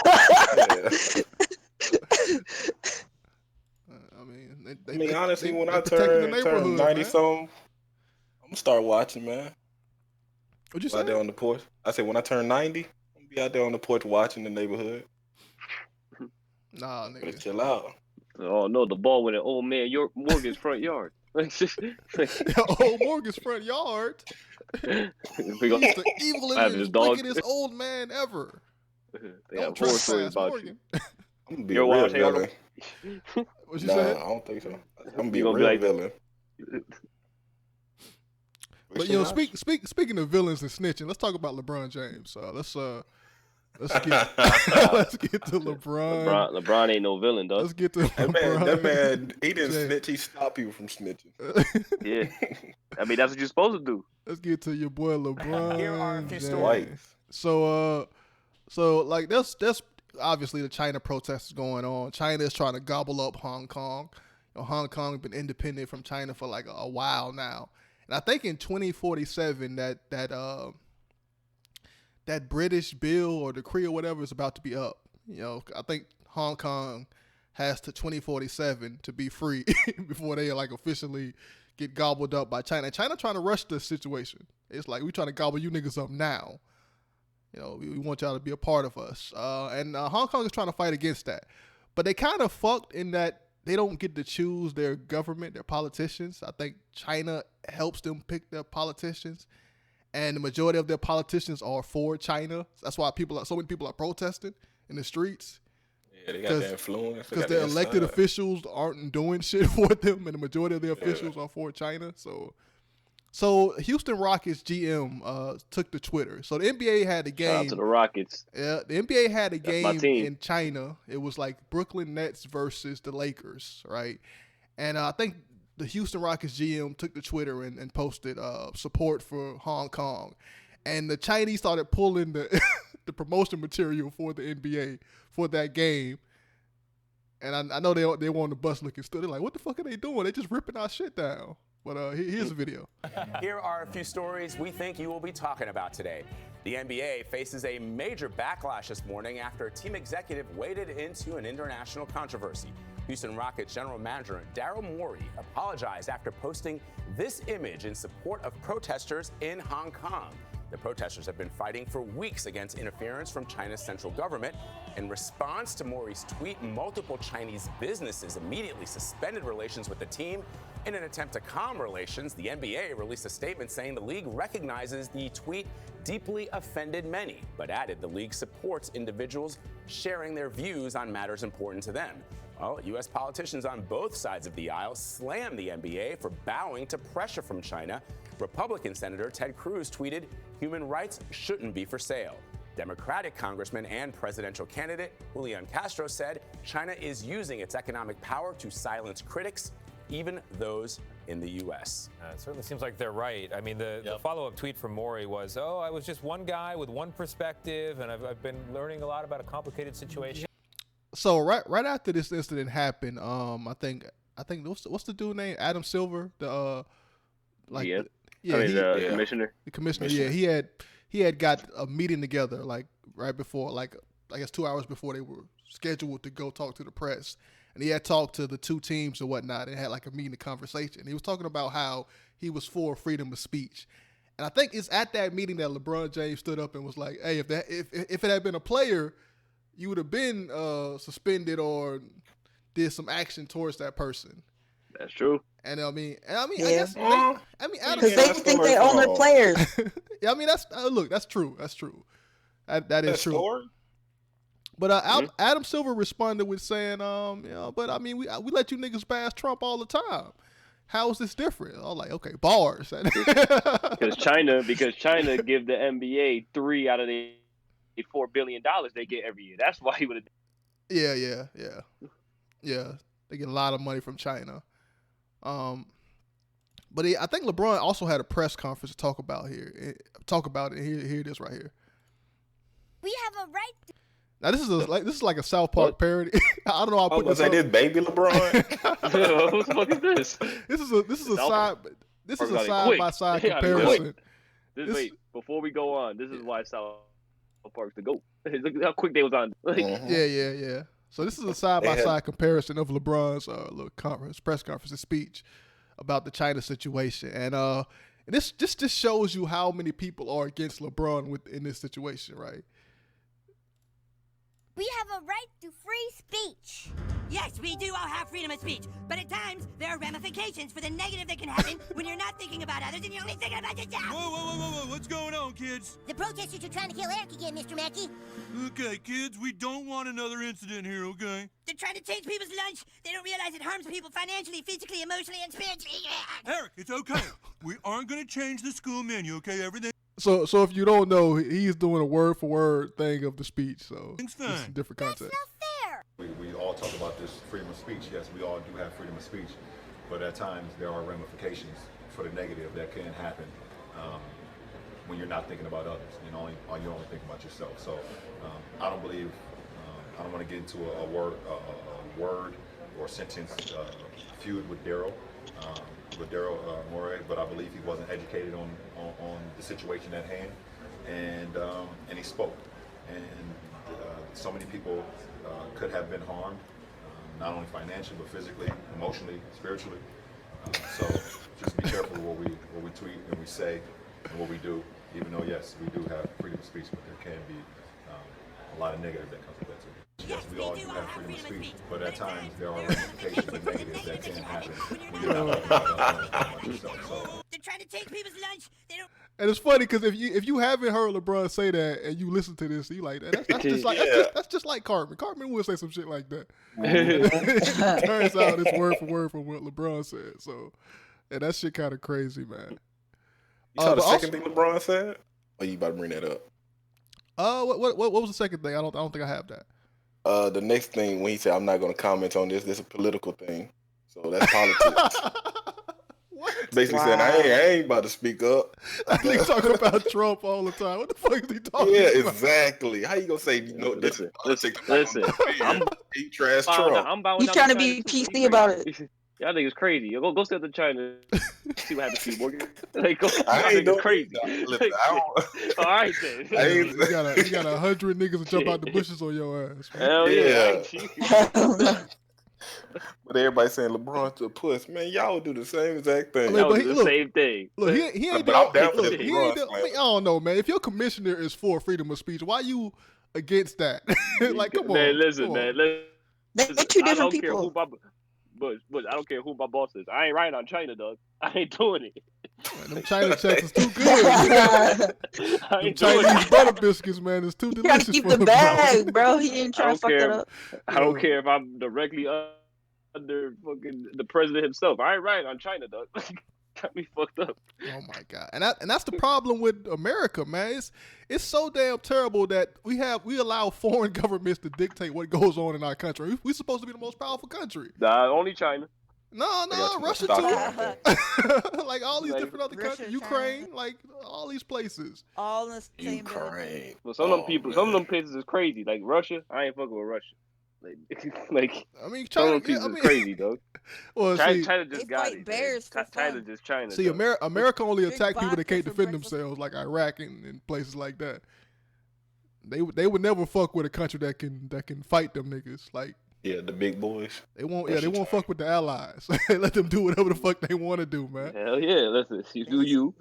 I mean, honestly, when I protecting the turn 90 man. something, I'm gonna start watching, man. What'd you Out say? there on the porch. I said when I turn 90, I'm gonna be out there on the porch watching the neighborhood. Nah, Better nigga. chill out. Oh no, the ball went in old man Morgan's front yard. Old Morgan's front yard. He's the evilest, wickedest old man ever. They have horror stories about Morgan. I'm gonna be a real villain. What you Nah, said? I don't think so. I'm gonna be a real villain. But you know, speaking of villains and snitching, let's talk about LeBron James. Let's get to LeBron. LeBron ain't no villain, dog. Let's get to LeBron. That man, he didn't snitch. He stopped people from snitching. Yeah, I mean that's what you're supposed to do. Let's get to your boy LeBron. Here are a few James. stories. So like that's obviously the China protests going on. China is trying to gobble up Hong Kong. You know, Hong Kong has been independent from China for like a while now. And I think in 2047 that British bill or decree or whatever is about to be up. You know, I think Hong Kong has to 2047 to be free before they like officially get gobbled up by China. And China trying to rush this situation. It's like we trying to gobble you niggas up now. You know, we want y'all to be a part of us. And Hong Kong is trying to fight against that. But they kind of fucked in that they don't get to choose their government, their politicians. I think China helps them pick their politicians. And the majority of their politicians are for China. That's why so many people are protesting in the streets. Yeah, they got the influence. Because their elected officials aren't doing shit for them, and the majority of their officials are for China. So Houston Rockets GM took to Twitter. So the NBA had a game. Shout out to the Rockets. Yeah, the NBA had a That's my game team. in China. It was like Brooklyn Nets versus the Lakers, right? And I think the Houston Rockets GM took to Twitter and posted support for Hong Kong. And the Chinese started pulling the the promotion material for the NBA for that game. And I know they want the bus looking still. They're like, what the fuck are they doing? They just ripping our shit down. But here's a video. Here are a few stories we think you will be talking about today. The NBA faces a major backlash this morning after a team executive waded into an international controversy. Houston Rockets general manager Daryl Morey apologized after posting this image in support of protesters in Hong Kong. The protesters have been fighting for weeks against interference from China's central government. In response to Morey's tweet, multiple Chinese businesses immediately suspended relations with the team. In an attempt to calm relations, the NBA released a statement saying the league recognizes the tweet deeply offended many, but added the league supports individuals sharing their views on matters important to them. Well, U.S. politicians on both sides of the aisle slammed the NBA for bowing to pressure from China. Republican Senator Ted Cruz tweeted, "Human rights shouldn't be for sale." Democratic Congressman and presidential candidate Julian Castro said China is using its economic power to silence critics, even those in the U.S. It certainly seems like they're right. I mean, the follow-up tweet from Morey was, I was just one guy with one perspective, and I've been learning a lot about a complicated situation. So right after this incident happened, I think what's the dude name? Adam Silver, the commissioner. The commissioner. Yeah, he had got a meeting together like right before, like I guess 2 hours before they were scheduled to go talk to the press. And he had talked to the two teams and whatnot and had like a meeting, a conversation. He was talking about how he was for freedom of speech. And I think it's at that meeting that LeBron James stood up and was like, "Hey, if it had been a player, you would have been suspended or did some action towards that person." That's true. And I Yeah. guess Adam, Because they think they own their players. yeah, I mean that's look, that's true. That's true. That is true. Story? But Adam Silver responded with saying, but I mean we let you niggas pass Trump all the time. How is this different? I was like, okay, bars. Because China give the NBA 3 out of the $4 billion they get every year. That's why he would have. Yeah. They get a lot of money from China. But I think LeBron also had a press conference to talk about it. Here it is right here. We have a right to. Now this is like a South Park parody. I don't know. I was gonna say this baby LeBron. What the fuck is this? This is a side by side Yeah, comparison. Wait, before we go on, this is why South Park's the GOAT. Look how quick they was on. Like, Yeah. So this is a side by side comparison of LeBron's press conference and speech about the China situation, and this just shows you how many people are against LeBron in this situation, right? We have a right to free speech. Yes, we do all have freedom of speech, but at times there are ramifications for the negative that can happen when you're not thinking about others and you're only thinking about yourself. Whoa, what's going on, kids? The protesters are trying to kill Eric again, Mr. Mackey. Okay, kids, we don't want another incident here, okay? They're trying to change people's lunch. They don't realize it harms people financially, physically, emotionally, and spiritually. Eric, it's okay. We aren't going to change the school menu, okay? Everything. So if you don't know, he's doing a word for word thing of the speech. So it's a different context. We all talk about this freedom of speech. Yes, we all do have freedom of speech, but at times there are ramifications for the negative that can happen when you're not thinking about others. You only think about yourself. So I don't believe I don't want to get into a word or sentence feud with Daryl. Morey, but I believe he wasn't educated on the situation at hand, and he spoke, and so many people could have been harmed, not only financially but physically, emotionally, spiritually. So just be careful what we tweet and we say and what we do. Even though yes, we do have freedom of speech, but there can be a lot of negative that comes with that too. Yes, we all do have freedom of speech, but at times there are ramifications and negatives that can happen when you're not about yourself. So. They're trying to change people's lunch. They don't. And it's funny because if you haven't heard LeBron say that and you listen to this, you like that's just like that's just like Cartman. Cartman would say some shit like that. It turns out it's word for word from what LeBron said. So, and that shit kind of crazy, man. You saw the second thing LeBron said? Or you about to bring that up? What was the second thing? I don't think I have that. The next thing when he said, "I'm not going to comment on this. This is a political thing." So that's politics. Basically saying, I ain't about to speak up. He talking about Trump all the time. What the fuck is he talking about? Yeah, exactly. How you gonna say this is politics? Listen. He trash Trump. He's trying to be PC about it. Y'all think it's crazy. Go step to China, see what happens to you, Morgan. Like, I ain't crazy. Listen, all right then. You got 100 niggas to jump out the bushes on your ass. Man. Hell yeah. But everybody saying LeBron's to a puss. Man, y'all would do the same exact thing. Same thing. Look, he ain't but I'm down for this LeBron I don't know, man. If your commissioner is for freedom of speech, why you against that? Like, come on. Man, listen. They're two different people. But I don't care who my boss is. I ain't writing on China, dog. I ain't doing it. Man, them China checks is too good. Them Chinese butter biscuits, man, is too delicious. Gotta keep the bag, bro. He ain't trying to fuck that up. I don't care if I'm directly under fucking the president himself. I ain't writing on China, dog. Got me fucked up. Oh my god, and that's the problem with America, man. It's so damn terrible that we allow foreign governments to dictate what goes on in our country. We're supposed to be the most powerful country. Nah, only China. No, Russia too. Like all these different other countries, Russia, Ukraine, like all these places. All in the same Ukraine. Well, some of them people, some of them places is crazy. Like Russia, I ain't fucking with Russia. Like I mean, China is crazy, dog. Well, China just got fight it. bears for China fun. just China. See, dog. America only attack people that vodka can't for defend breakfast. themselves, like Iraq and places like that. They would never fuck with a country that can fight them niggas. Like Yeah, the big boys. They won't fuck with the allies. Let them do whatever the fuck they want to do, man. Hell yeah, listen, you do you.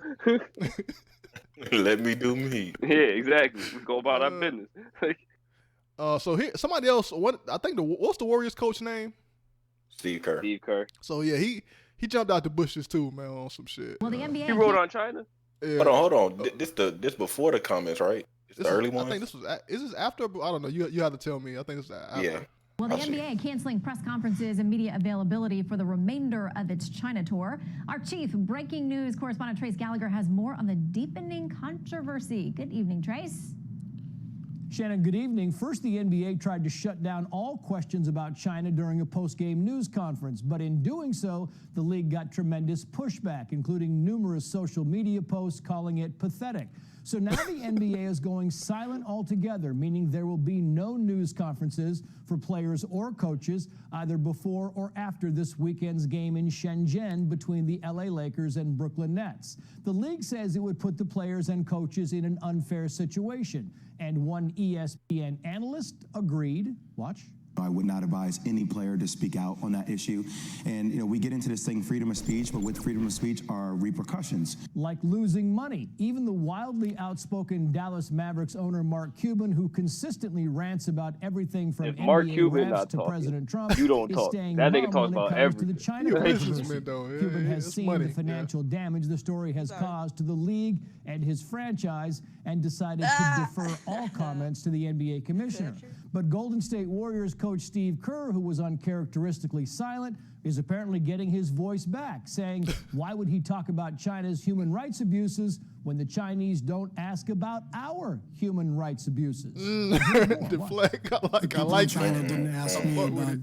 Let me do me. Yeah, exactly. We go about our business. So here, somebody else. I think what's the Warriors coach name? Steve Kerr. Steve Kerr. So yeah, he jumped out the bushes too, man, on some shit. Well, the NBA. He wrote on China. Yeah. Hold on. This before the comments, right? It's the early one. I think this was. Is this after? I don't know. You have to tell me. I think it's after. Yeah. Well, the NBA canceling press conferences and media availability for the remainder of its China tour. Our chief breaking news correspondent Trace Gallagher has more on the deepening controversy. Good evening, Trace. Shannon, good evening. First, the NBA tried to shut down all questions about China during a post-game news conference, but in doing so, the league got tremendous pushback, including numerous social media posts calling it pathetic. So now the NBA is going silent altogether, meaning there will be no news conferences for players or coaches either before or after this weekend's game in Shenzhen between the LA Lakers and Brooklyn Nets. The league says it would put the players and coaches in an unfair situation, and one ESPN analyst agreed. Watch. I would not advise any player to speak out on that issue. And, we get into this thing, freedom of speech, but with freedom of speech are repercussions. Like losing money. Even the wildly outspoken Dallas Mavericks owner Mark Cuban, who consistently rants about everything from NBA refs to President Trump, you don't is talk. staying That nigga mum talks when it about comes everything. to the China controversy. Cuban has seen the financial damage the story has caused to the league and his franchise and decided to defer all comments to the NBA commissioner. But Golden State Warriors coach Steve Kerr, who was uncharacteristically silent, is apparently getting his voice back, saying, why would he talk about China's human rights abuses when the Chinese don't ask about our human rights abuses? Deflect. I like China that. didn't ask me about,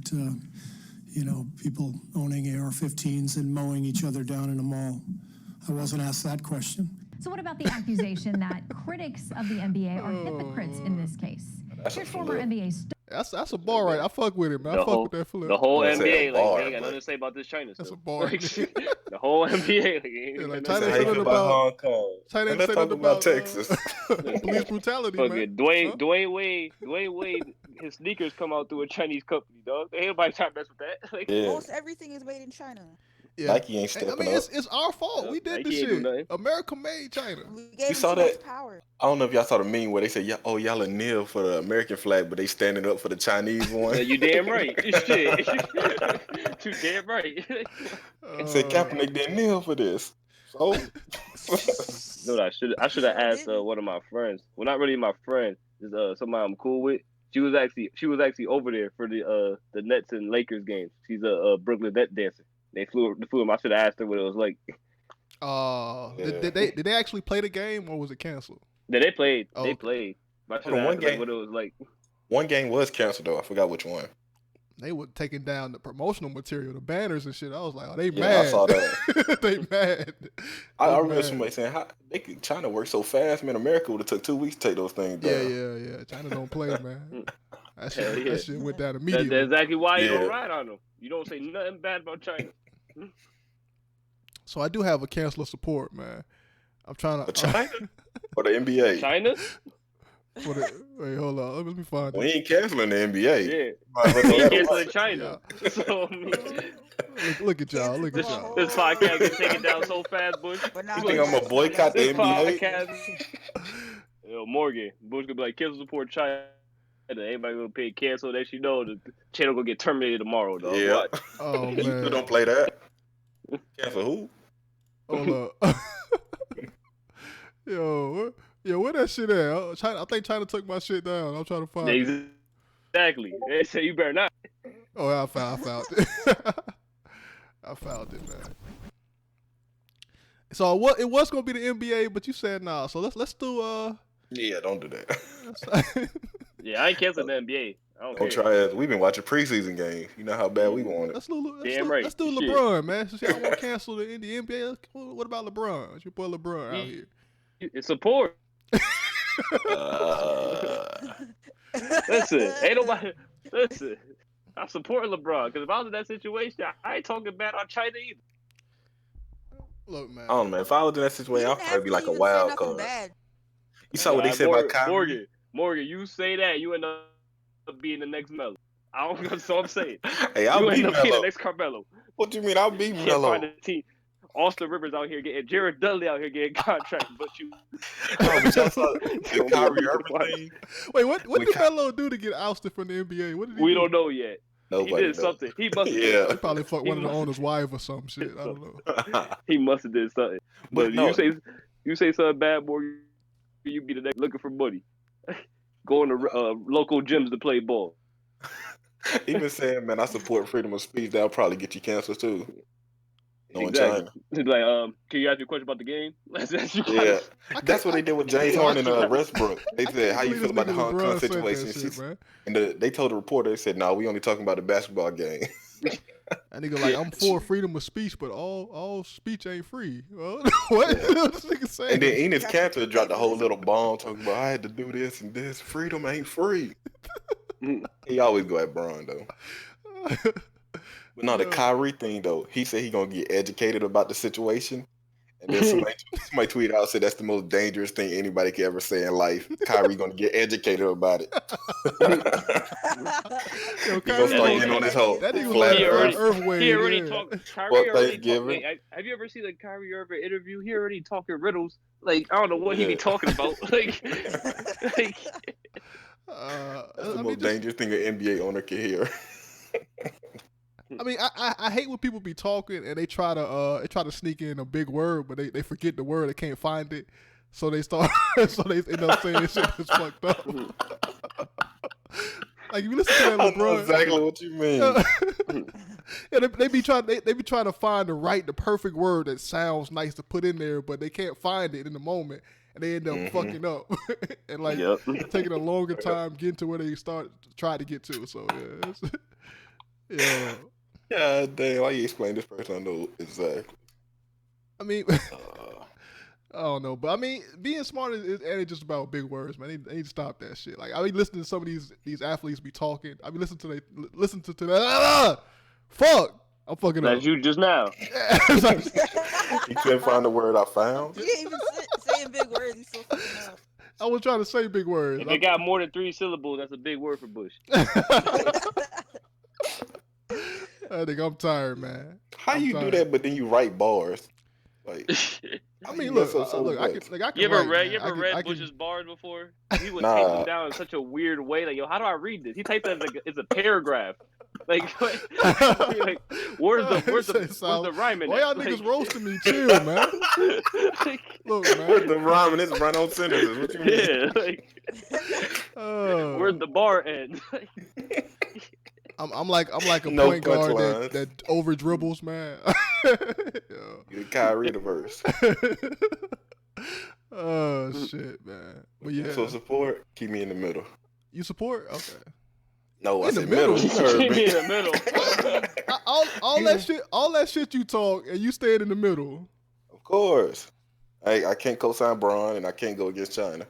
people owning AR-15s and mowing each other down in a mall. I wasn't asked that question. So what about the accusation that critics of the NBA are hypocrites in this case? Here's former NBA star. That's a bar, right? I fuck with it, man. I fuck with that flip. The whole NBA, like, they ain't got nothing to say about this China stuff. That's a bar. Like, the whole NBA, like, China ain't saying about Hong Kong. China ain't saying about Texas. Police brutality, fuck man. it. Dwayne Wade, his sneakers come out through a Chinese company, dog. Ain't nobody trying to mess with that. Like, Most everything is made in China. Yeah. Nike ain't stepping I mean, up. it's our fault. We did this shit. America made China. You saw that? I don't know if y'all saw the meme where they said, y'all are kneel for the American flag, but they standing up for the Chinese one. Yeah, you damn right. Shit. You damn right. Said Kaepernick didn't kneel for this. So, no, I should have asked one of my friends. Well, not really my friend. Just somebody I'm cool with. She was actually over there for the Nets and Lakers games. She's a Brooklyn Net dancer. They flew him. I should have asked her what it was like. Did they actually play the game or was it canceled? Yeah, they played. Oh, they okay. played. I should Hold on, have asked her what it was like. One game was canceled though. I forgot which one. They were taking down the promotional material, the banners and shit. I was like, oh, they Yeah, mad. I saw that. They mad. I remember somebody saying, "How China works so fast, man? America would have took 2 weeks to take those things down." Yeah. China don't play, man. That Hell yeah. shit went down immediately. That's exactly why you Yeah. don't ride on them. You don't say nothing bad about China. So I do have a cancel of support, man. I'm trying to China or the NBA. China? Wait, hold on. Let me find it. We ain't canceling the NBA. Yeah. We ain't canceling China. So, I mean, Look at y'all. Look at y'all. this podcast gets taken down so fast, Bush. You think I'm gonna boycott the This NBA? podcast, Morgan, Bush gonna be like, cancel support China. Anybody gonna pay cancel that you know the channel gonna get terminated tomorrow, dog. Yeah. Watch. Oh You man. don't play that. Cancel who? Hold up. Yo, where that shit at? I think China took my shit down. I'm trying to find it. Exactly. They say you better not. Oh, I found it. I found it, man. So it was gonna be the NBA, but you said nah. So let's do Yeah, don't do that. Yeah, I ain't canceling the NBA. I don't Don't care. try it. We've been watching preseason games. You know how bad we want it. let's do Damn right. let's do Shit. LeBron, man. Since y'all want to cancel the NBA, what about LeBron? It's your boy LeBron out here. It's support. Listen, ain't nobody. Listen, I support LeBron because if I was in that situation, I ain't talking bad on China either. Look, man. I don't know, man. If I was in that situation, I'd probably be like a wild card. You saw what they said about Kyrie? Morgan, you say that, you end up being the next Melo. I don't know. So I'm saying, Hey, I'll you be end up being the Melo. next Carmelo. What do you mean? I'll be Can't Melo. find a team. Austin Rivers out here getting Jared Dudley out here getting contracts, but you. No, but y'all saw You the gonna be Kyrie the Irving finals. thing. Wait, what When did Melo do to get ousted from the NBA? What did he We do? don't know yet. Nobody He did knows. something. He must have Yeah. did He something. probably fucked He one of the must- owner's wife or some shit. I don't know. He must have did something. But no. you say something bad, boy, you be the next looking for money, going to local gyms to play ball. Even saying, man, I support freedom of speech, that'll probably get you canceled too. Knowing Exactly. China. It's like, can you ask me a question about the game? Let's ask you Yeah, questions. that's what they did with James Harden and Westbrook. They said, "How you believe feel this about the nigga Hong Kong LeBron said that situation?" shit, man. And they told the reporter, they said, "No, we only talking about the basketball game." That nigga like, I'm for freedom of speech, but all speech ain't free. Well, what? This nigga saying? And then Enes Kanter dropped a whole little bomb talking about I had to do this and this. Freedom ain't free. He always go at Bron though. But no, the Kyrie thing though, he said he gonna get educated about the situation. And then somebody tweeted out said that's the most dangerous thing anybody could ever say in life. Kyrie gonna get educated about it. Yo, He gonna start getting on this whole that nigga flat was earth. He already yeah. talked. Kyrie Fuck already Thanksgiving. talking. Have you ever seen the Kyrie Irving interview? He already talking riddles. Like I don't know what he be Yeah. talking about. Like That's the most dangerous thing an NBA owner can hear. I mean, I hate when people be talking and they try to sneak in a big word, but they forget the word, they can't find it, so they start so they end up saying shit that's fucked up. Like if you listen to that I LeBron, know exactly what you mean. Yeah, they be trying to find the perfect word that sounds nice to put in there, but they can't find it in the moment, and they end up fucking up and like taking a longer time getting to where they try to get to. So yeah, God damn, why you explain this person? I know exactly. I mean, I don't know, but I mean, being smart ain't just about big words, man. They need to stop that shit. Like I be listening to some of these athletes be talking. I be listening to that. Fuck, I'm fucking up. that's you just now. You couldn't find the word I found. You ain't even saying big words. You so fucking up. I was trying to say big words. If it got more than 3 syllables, that's a big word for Bush. I think I'm tired, man. How I'm you tired. do that, but then you write bars? Like, I mean, look, I can You ever write, read man. I can- Bush's bars before? He would Nah. type them down in such a weird way. Like, yo, how do I read this? He typed that as a paragraph. Like, where's the rhyming? Why y'all at? niggas Like- roasting me? Chill, man. Look, man. Where's the rhyme and it's run on sentences? What you mean? Yeah, like, where's the bar end? I'm like a No point guard punchlines. that over dribbles, man. You Kyrie the verse. Oh shit, man. But yeah, So support, keep me in the middle. you support? Okay. No, I In the said middle? middle. You heard Keep me. me in the middle. all that shit you talk and you staying in the middle. Of course. I can't co-sign Braun and I can't go against China.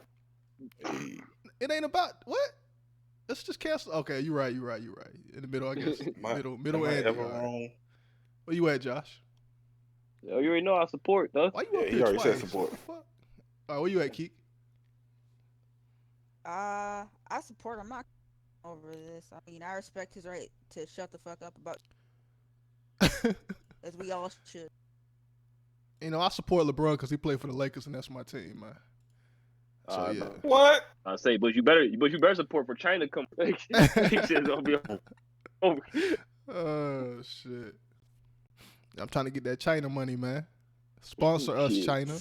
Hey, It ain't about what? Let's just cancel. Okay, you're right. In the middle, I guess. Middle am I and ever all right. wrong? Where you at, Josh? Yo, you already know I support, though. Why you Yeah, up he here already said twice? support. What the fuck? All right, where you at, Keek? I support him. I'm not over this. I mean, I respect his right to shut the fuck up about as we all should. You know, I support LeBron because he played for the Lakers and that's my team, man. So yeah. What? I say, but you better support for China come. Like, shit's gonna be over. Oh shit. I'm trying to get that China money, man. Sponsor us, Shit. China.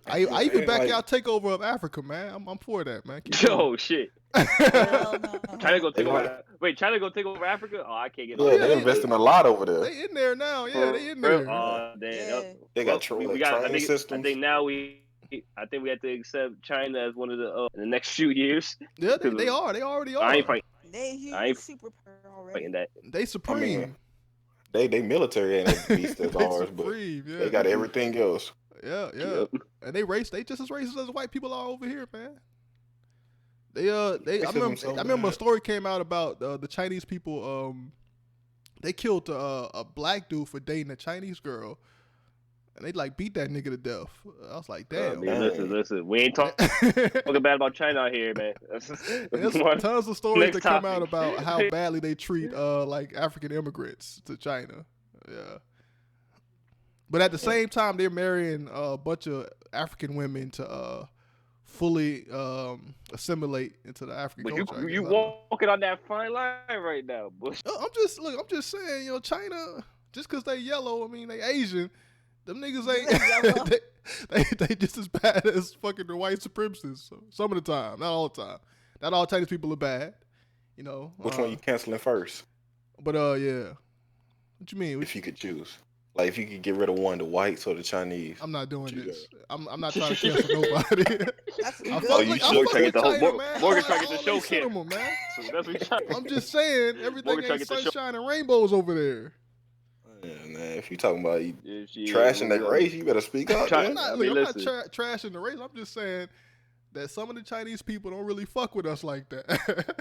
I even Man, back like- out takeover of Africa, man. I'm for that, man. Keep Yo, going. shit. Hell no. China go take They over. like- Wait, China go take over Africa? Oh, I can't get. Yeah, they're investing a lot over there. They in there now. Yeah, they in there. Oh, damn. Yeah. They got train systems. I think now we have to accept China as one of the in the next few years. Yeah, they are. They already are. I ain't fighting They huge I ain't superpower already. that. They supreme. They military ain't as beast as They ours, but supreme, yeah. they got everything else. Yeah. Yep. And they just as racist as white people are over here, man. I Racism so remember a bad. story came out about the Chinese people. They killed a black dude for dating a Chinese girl, and they like beat that nigga to death. I was like, damn. Listen. We ain't talking bad about China out here, man. There's tons of stories that come out about how badly they treat like African immigrants to China. Yeah. But at the same time, they're marrying a bunch of African women to fully assimilate into the African culture. You walking on that fine line right now, Bush. I'm just saying, China, just because they yellow, I mean, they Asian. Them niggas ain't they just as bad as fucking the white supremacists. So, some of the time, not all the time. Not all Chinese people are bad, Which one you canceling first? But yeah. What you mean? If you could choose. Like, if you could get rid of one, the whites or the Chinese. I'm not doing this. I'm not trying to cancel nobody. Morgan trying to get the show canceled, man. So that's what trying. I'm just saying, everything ain't sunshine and rainbows over there. Yeah, man, if you talking about trashing that race, you better speak up. I'm not trashing the race. I'm just saying that some of the Chinese people don't really fuck with us like that.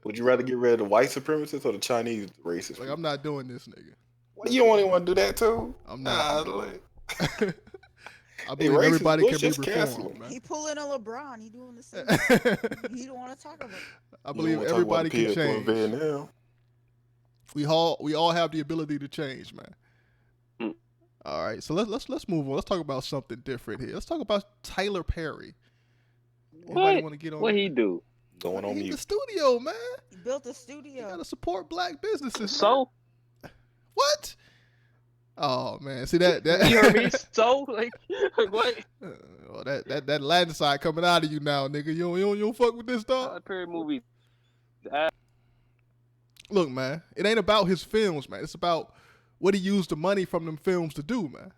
Would you rather get rid of the white supremacists or the Chinese racists? Like, I'm not doing this, nigga. You don't even want to do that too? I'm not. I believe everybody can be reformed, man. He pulling a LeBron. He doing the same. He don't want to talk about it. I believe everybody can change. We all have the ability to change, man. All right, so let's move on. Let's talk about something different here. Let's talk about Tyler Perry. What? Want to get on? What he do? Going on mute. The studio, man. He built a studio. You gotta support black businesses. So. Man. What? Oh man, see that you heard me? So like what? Well, that Latin side coming out of you now, nigga. You don't fuck with this stuff. Tyler Perry movie. Look, man, it ain't about his films, man. It's about what he used the money from them films to do, man.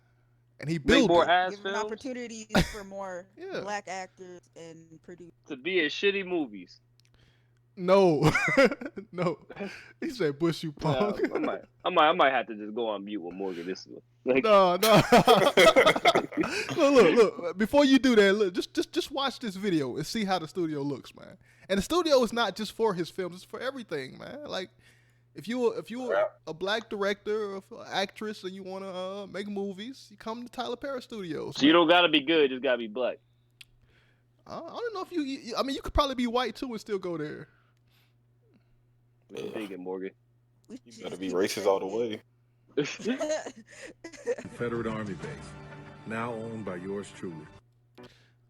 And he built more giving opportunities for more black actors and producers to be in shitty movies. No, no. He said, "Bush, you punk." I might have to just go on mute with Morgan. This one. Like... No. Look. Before you do that, look, just watch this video and see how the studio looks, man. And the studio is not just for his films; it's for everything, man. Like, if you a black director or actress and you want to make movies, you come to Tyler Perry Studios. So you don't gotta be good; just gotta be black. I don't know if you. I mean, you could probably be white too and still go there. What you thinking, Morgan? You better be racist all the way. Confederate Army base, now owned by yours truly.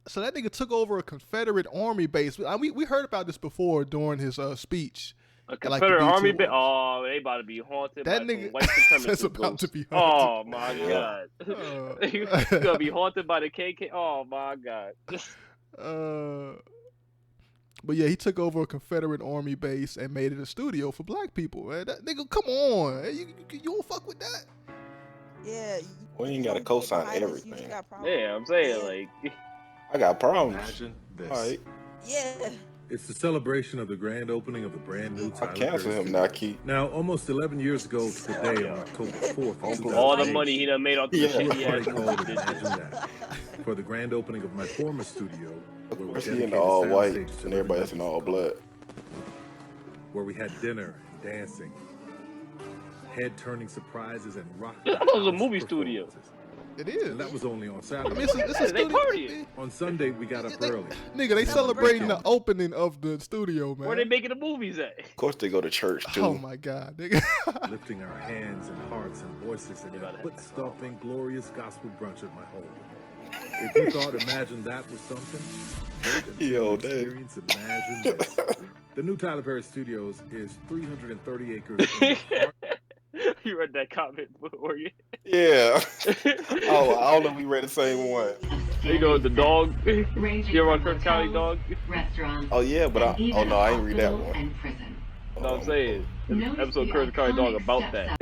So that nigga took over a Confederate Army base. We heard about this before during his speech. A Confederate Army base? Oh, they about to be haunted that by nigga, white supremacists. That's about to be haunted. Oh, my God. He's going to be haunted by the KK. Oh, my God. But yeah, he took over a Confederate Army base and made it a studio for black people. Man. That nigga, come on, you don't fuck with that. Yeah. We ain't got to co-sign everything. Yeah, I'm saying like, I got problems. Imagine this. All right. Yeah. It's the celebration of the grand opening of the brand new Tyler Perry. Cancel him now, Keith. Now, almost 11 years ago today, on October 4th, all the money he done made off the shit he party had. called Imagine That for the grand opening of my former studio. Of course, he in all white and everybody else in all blood. Where we had dinner and dancing, head-turning surprises and rock. I thought it was a movie studio. It is. And that was only on Saturday. I mean, it's a studio. Partying. On Sunday, we got up early. Nigga, they celebrating the opening of the studio, man. Where they making the movies at? Of course, they go to church too. Oh my God, nigga. Lifting our hands and hearts and voices in a foot-stomping, glorious gospel brunch at my home. If you thought Imagine That was something, yo, experience Imagine This. The new Tyler Perry Studios is 330 acres. You read that comment, Morgan? Yeah. Oh, I don't know if we read the same one. You know the dog. You ever on Kirk County Dog? Oh yeah, but I ain't read that one. No, I'm saying episode of Kirk County Dog about that.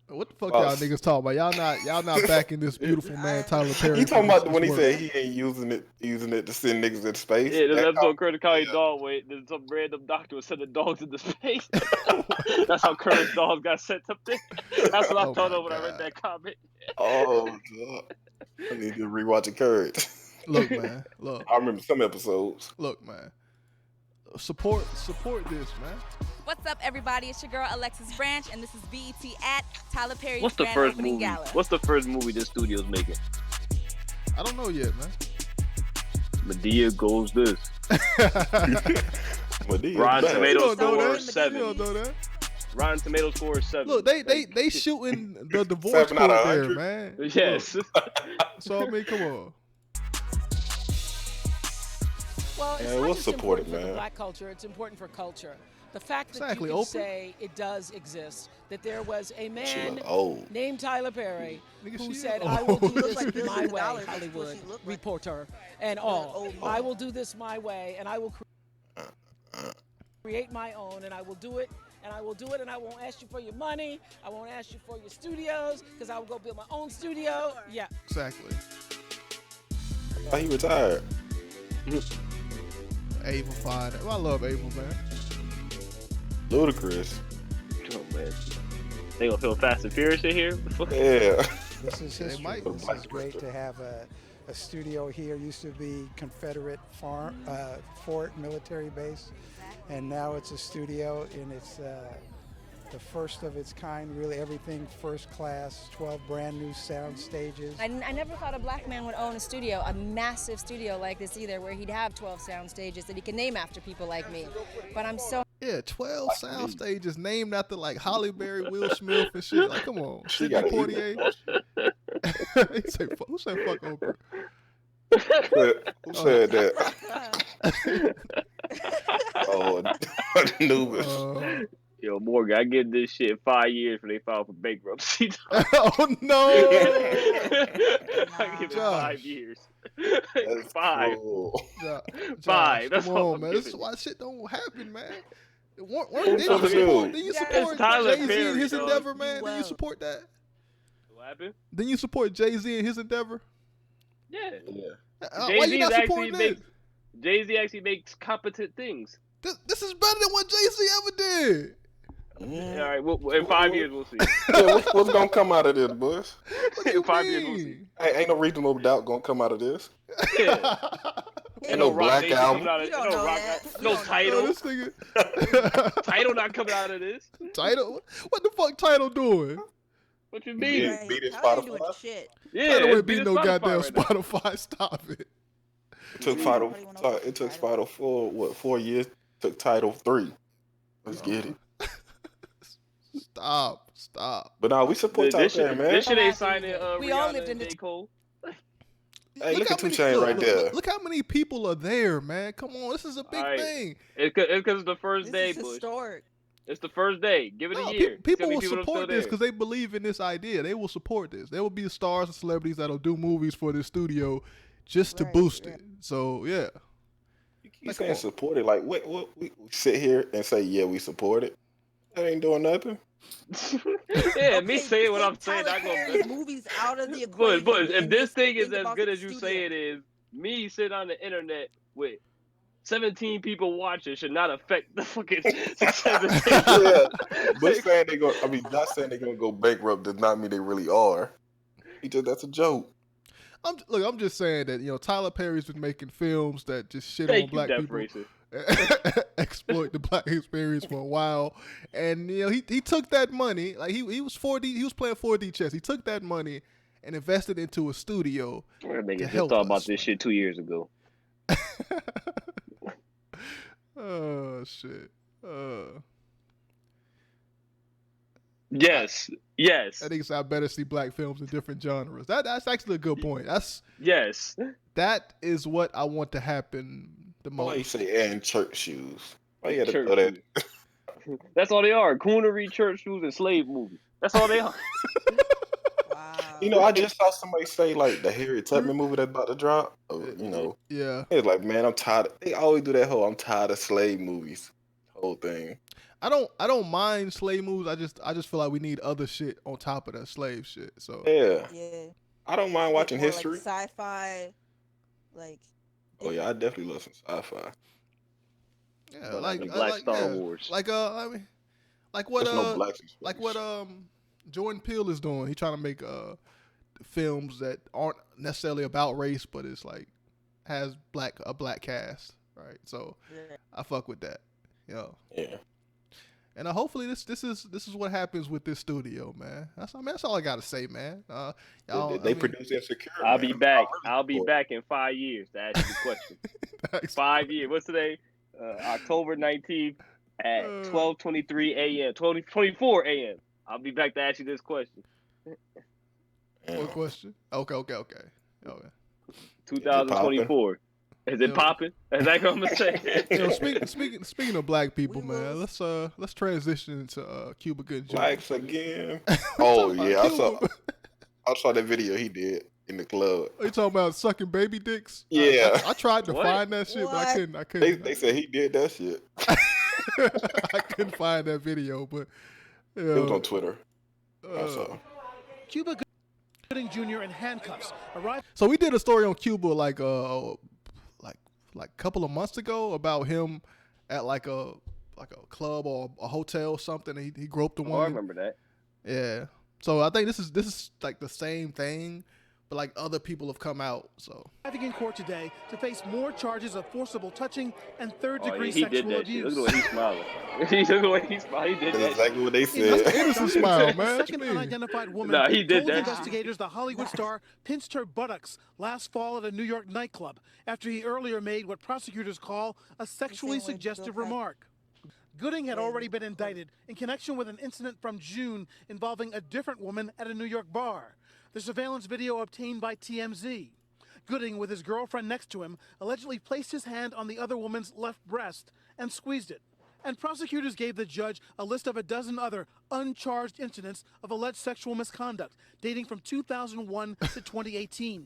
What the fuck y'all niggas talking about? Y'all not backing this beautiful man Tyler Perry. He talking about when he said he ain't using it to send niggas into space. Yeah, there's an episode of Curtis County Dog where there's some random doctor was sending dogs into space. That's how Curtis dogs got sent up there. That's what I thought of when I read that comment. Oh God. I need to rewatch the Courage. Look, man. Look. I remember some episodes. Look, man. support this, man. What's up, everybody? It's your girl Alexis Branch, and this is BET at Tyler Perry's What's the grand first opening movie? gala. What's the first movie the studio's making? I don't know yet, man. Medea goes this. Medea Rotten bad. Tomatoes You don't know score that. 7. You don't know that. Rotten Tomatoes score 7. Look, they shooting the divorce 7 out court of there, 100? man. Yes. Look. So I mean, come on. Well, it's Yeah, not we'll just support important it, for the man. black culture, it's important for culture. The fact that Exactly, you can Oprah. say it does exist, that there was a She man look old. named Tyler Perry Nigga, who she said, is I will do old. this Like my $billions way, that's what Hollywood she looked like. reporter, and all. I will do this my way, and I will create my own, and I will do it, and I will do it, and I won't ask you for your money. I won't ask you for your studios, because I will go build my own studio. Yeah. Exactly. Why he retired? Ava fine. I love Ava, man. Ludicrous. Oh, man. They gonna feel Fast and Furious in here? Yeah. This is They history. might. This is great to have a studio here. Used to be Confederate fort military base, and now it's a studio, and it's the first of its kind. Really, everything first class. 12 brand new sound stages. I never thought a black man would own a studio, a massive studio like this either, where he'd have 12 sound stages that he can name after people like me. But I'm so Yeah, 12 sound stages named after like Holly Berry, Will Smith, and shit. Like, come on, She Sidney got Poitier. Who said fuck Oprah? Who said that? Oh, Anubis. Yo, Morgan, I give this shit 5 years when they file for bankruptcy. Oh no! I give it 5 years. That's 5. cruel. Josh, 5. That's come all on, I'm man. This is giving. why shit don't happen, man. Didn't What's you up with support, you? didn't you Yeah, support it's Tyler Jay-Z Perry, and his dog. endeavor, man? Didn't you support that? What happened? Didn't you support Jay-Z and his endeavor? Yeah. Why you Jay-Z not actually supporting this? makes Jay-Z actually makes competent things. This is better than what Jay-Z ever did. All right, in 5 years we'll see. Yeah, what's gonna come out of this, boys? In 5 years we'll see. Ain't no reasonable doubt gonna come out of this. Yeah. Ain't no Rock Black Nation album. coming out of, no rock, no Oh, title. this nigga. Title not coming out of this. Title? What the fuck Title doing? What you mean? Right. Beat his Tyler doing Spotify. shit. Yeah, Title it's ain't beat beating no Spotify goddamn right now. Spotify. Stop it. It took Final 4 years. Took Title 3. Let's get it. Stop. But nah, we support Tyler This Perry, shit, man. this shit ain't signing We all Rihanna lived in and the J. Cole. Hey, look how at 2 many- Chainz look, right look, there. Look how many people are there, man. Come on, this is a big Alright. thing. It's because it's the first This day, is Bush. historic. It's the first day. Give it No, a year. people will It's gonna be support still this there. because they believe in this idea. They will support this. There will be stars and celebrities that'll do movies for this studio just to Right, boost right. it. So yeah, You saying support it? Like, what we sit here and say, yeah, we support it. That ain't doing nothing. Yeah, me Okay, saying what take I'm saying, Tyler not gonna. Perry's movies out of the equation. But if and this just thing is think as about good the as you say studio. it is, me sitting on the internet with 17 people watching should not affect the fucking success of the thing. Yeah, but saying they go. I mean, not saying they're gonna go bankrupt does not mean they really are. That's a joke. I'm just saying that Tyler Perry's been making films that just shit Thank on you, black Death people, Racer. exploit the black experience for a while, and he took that money. Like he was 4D. He was playing 4D chess. He took that money and invested into a studio. That nigga to just help thought about us, this shit 2 years ago. Oh shit. Yes. I think I better see black films in different genres. That's actually a good point. That is what I want to happen the most. Why you say and church shoes? Why you had to Church throw that? That's all they are. Coonery, church shoes, and slave movies. That's all they are. I just saw somebody say like the Harriet Tubman movie that's about to drop. Yeah. It's like, man, I'm tired. They always do that whole I'm tired of slave movies. Whole thing. I don't mind slave movies. I just feel like we need other shit on top of that slave shit. So Yeah. Yeah. I don't mind watching More history. like sci-fi, like. Oh yeah, I definitely love some sci-fi. yeah, But like Black like, Star yeah. Wars. Like I mean, like what There's no blacks in like what Jordan Peele is doing. He's trying to make films that aren't necessarily about race, but it's like has a black cast. right? So I fuck with that, yo. Yeah. And hopefully this is what happens with this studio, man. That's all I gotta say, man. Y'all, They produce Insecure. I'll man. be back. I'll be back in 5 years to ask you the question. 5 years. What's today? October 19th at 12:23 a.m. 24 a.m. I'll be back to ask you this question. What question? Okay. 2024. Is it popping? Is that what I'm gonna say? Yo, speaking of black people, man, let's transition into Cuba Gooding Jr. Blacks again. Oh yeah, I saw that video he did in the club. Are you talking about sucking baby dicks? Yeah. I tried to find that shit, but I couldn't. They said he did that shit. I couldn't find that video, but It was on Twitter. I saw. Cuba Gooding Jr. in handcuffs arrived. So we did a story on Cuba like a couple of months ago about him at like a club or a hotel or something. He groped a woman. Oh, I remember that. Yeah. So I think this is like the same thing, but like other people have come out. So Arriving in court today to face more charges of forcible touching and third-degree he sexual did that abuse. Shit. Look at the way he's smiling. Look at the way he's smiling. He did That's that. exactly what they said. That's an innocent smile, man. The second unidentified woman Nah, he did told that. investigators the Hollywood star pinched her buttocks last fall at a New York nightclub after he earlier made what prosecutors call a sexually suggestive remark. Gooding had already been indicted in connection with an incident from June involving a different woman at a New York bar. The surveillance video obtained by TMZ. Gooding, with his girlfriend next to him, allegedly placed his hand on the other woman's left breast and squeezed it. And prosecutors gave the judge a list of a dozen other uncharged incidents of alleged sexual misconduct dating from 2001 to 2018.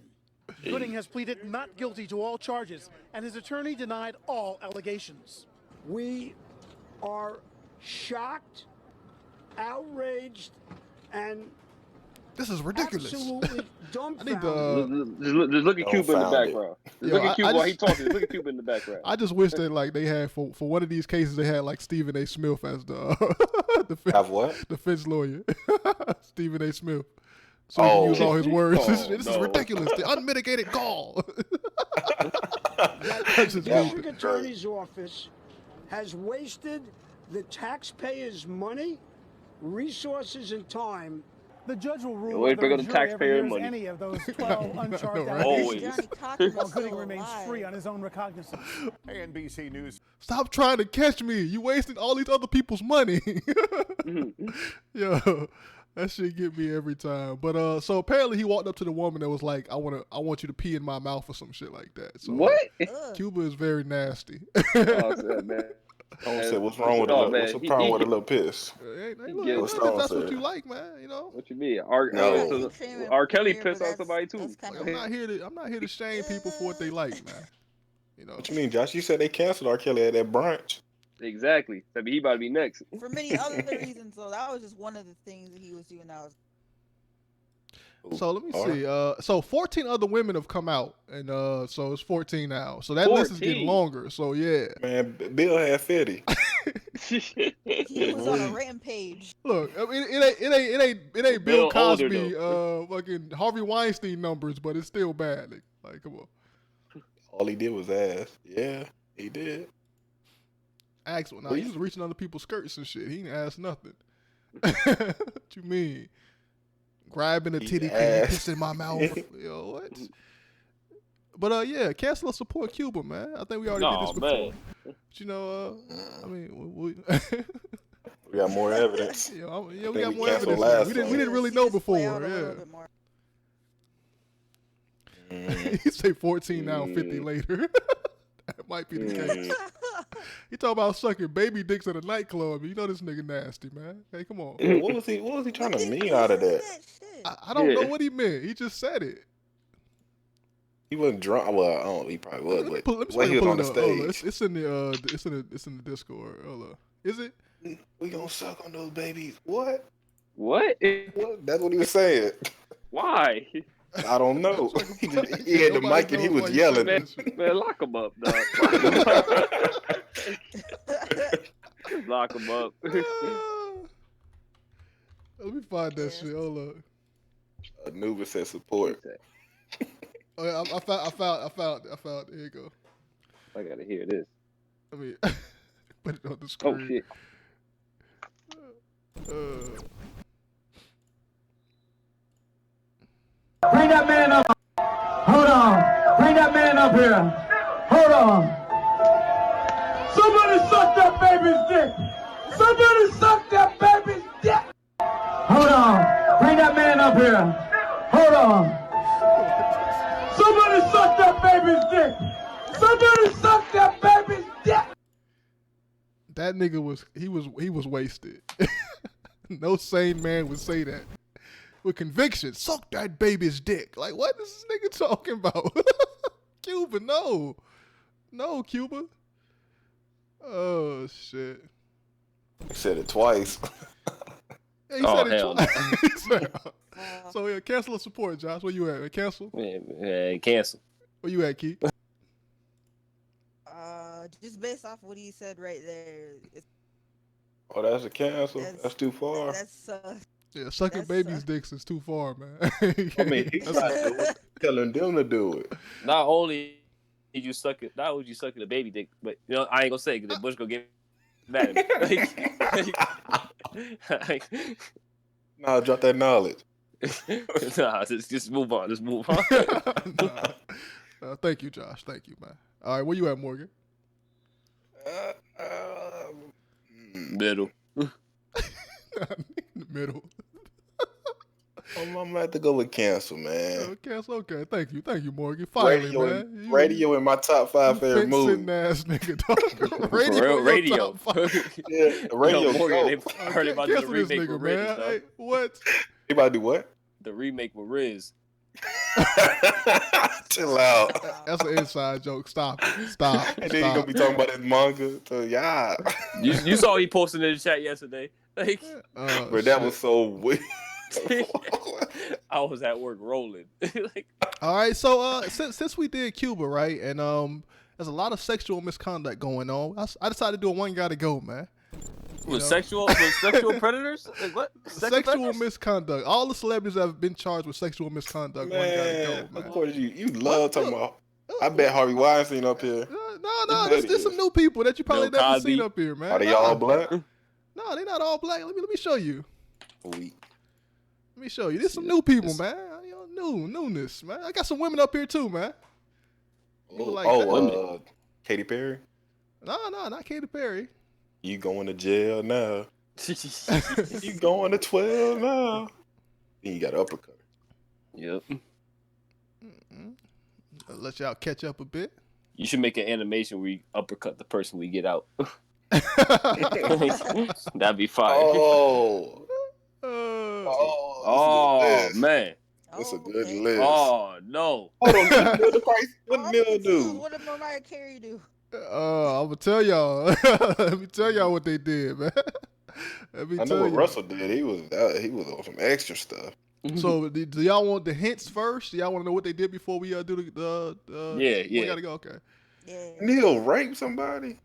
Gooding has pleaded not guilty to all charges, and his attorney denied all allegations. We are shocked, outraged, and this is ridiculous. absolutely I dumbfounded. need to. Just look at Cuba in the background. Just look at Cuba while he just- talking. Look at Cuba in the background. I just wish that like they had for one of these cases they had like Stephen A. Smith as the Have what? defense lawyer. Stephen A. Smith. So he can use all his words. Oh, This is ridiculous. The unmitigated gall. That's just The me. district attorney's office has wasted the taxpayers' money, resources, and time. The judge will rule Always whether bring a up the jury ever taxpayer hears money. any of those 12 uncharged right? Always. allegations, while Gooding remains free on his own recognizance. NBC News. Stop trying to catch me. You wasting all these other people's money. Yo, that shit get me every time. But so apparently he walked up to the woman that was like, I want you to pee in my mouth or some shit like that. So What? Cuba is very nasty. Oh, sad, man. Stone said, "What's wrong with a Oh, little? man, What's the he- problem he- with a little piss?" Hey, Yeah, look, what Stone that's what said. you like, man. You know. What you mean? No. R. Kelly pissed on somebody too. Like, I'm not here to shame people for what they like, man. You know. What you mean, Josh? You said they canceled R. Kelly at that brunch. Exactly. I mean, he about to be next. For many other reasons, so that was just one of the things that he was doing. That was So let me All see. So 14 other women have come out, and so it's 14 now. So that list is getting 14? longer. So yeah. Man, Bill had 50. he was on a rampage. Look, I mean, it ain't Bill Bill older, Cosby, fucking Harvey Weinstein numbers, but it's still bad. Like, come on. All he did was ask. Yeah, he did. Ask now he was reaching under people's skirts and shit. He didn't ask nothing. What you mean? Grabbing a titty, can you asked. piss in my mouth? Yo, what? But yeah, cancel or support Cuba, man. I think we already did this before. Man. But, you know, I mean, we We got more evidence. we think got we more canceled evidence. last We time. didn't really know before. Yeah. He say 14 now, 50 later. That might be the case. He talking about sucking baby dicks at a nightclub. You know this nigga nasty, man. Hey, come on. What was he trying to mean out of that? I don't know what he meant. He just said it. He wasn't drunk. Well, I don't. He probably was. Let me But pull, let me when see he if was I on the can pull it up. Hold on. stage, It's in the Discord. Hold on. Is it? we gonna suck on those babies. What? What? What? That's what he was saying. Why? I don't know. He had the Nobody mic and he knows was why yelling. Man, man, lock him up, dog. Lock him up. Let me find that shit. Hold on. Anubis said support. Oh, yeah, I found. Here you go. I gotta hear this. I mean, put it on the screen. Oh shit. Bring that man up. Hold on. Bring that man up here. Hold on. Somebody suck that baby's dick. Somebody suck that baby's dick. Hold on. Bring that man up here. Hold on. Somebody suck that baby's dick. Somebody suck that baby's dick. That nigga was wasted. No sane man would say that. With conviction, suck that baby's dick. Like, what is this nigga talking about? Cuba, no. No, Cuba. Oh, shit. He said it twice. Yeah, he said it twice. So, yeah, cancel or support, Josh. Where you at? Cancel? Yeah, cancel. Where you at, Keith? Just based off what he said right there. Oh, that's a cancel? That's too far? Yeah, sucking baby's dicks is too far, man. I mean, he's not doing it. Telling them to do it. Not only did you suck it, not only you sucking the baby dick, but you know I ain't gonna say because the Bush gonna get mad at me. Nah, drop that knowledge. Nah, just move on. Just move on. Thank you, Josh. Thank you, man. All right, where you at, Morgan? Middle. Middle. I'm gonna have to go with cancel, man. Cancel, okay. Thank you, Morgan. Finally, man. Radio in my top 5 favorite movies. Ass nigga, dog. Radio. Yeah, the radio. Yo, Morgan, they heard about the Cancel this remake nigga, with Riz. man. Hey, what? He about to do what? The remake with Riz. Chill out. That's an inside joke. Stop it. Stop. And then he gonna be talking about his manga. So yeah. You saw he posted in the chat yesterday. Like, but that was so weird. I was at work rolling. Like, all right, so since we did Cuba, right, and there's a lot of sexual misconduct going on. I decided to do a one gotta go, man. With sexual predators? Like what? Sexual misconduct. All the celebrities that have been charged with sexual misconduct. Man, one gotta go, man. Of course you love talking about. I bet Harvey Weinstein up here. No, there's some new people that you probably Bill never Cosby. seen up here, man. Are they all black? No, they're not all black. Let me show you. Weak. Let me show you. There's some new people, man. You know, newness, man. I got some women up here too, man. Katy Perry? No, not Katy Perry. You going to jail now. You going to 12 now. Then you got to uppercut her. Yep. I'll let y'all catch up a bit. You should make an animation where you uppercut the person we get out. That'd be fire. Oh man. That's a good list. Oh no. Hold on, what Neil do? What did Mariah Carey do? I'm gonna tell y'all. Let me tell y'all what they did, man. I know what Russell did. He was on some extra stuff. So do y'all want the hints first? Do y'all want to know what they did before we do the Yeah. We gotta go. Okay. Yeah. Neil raped somebody.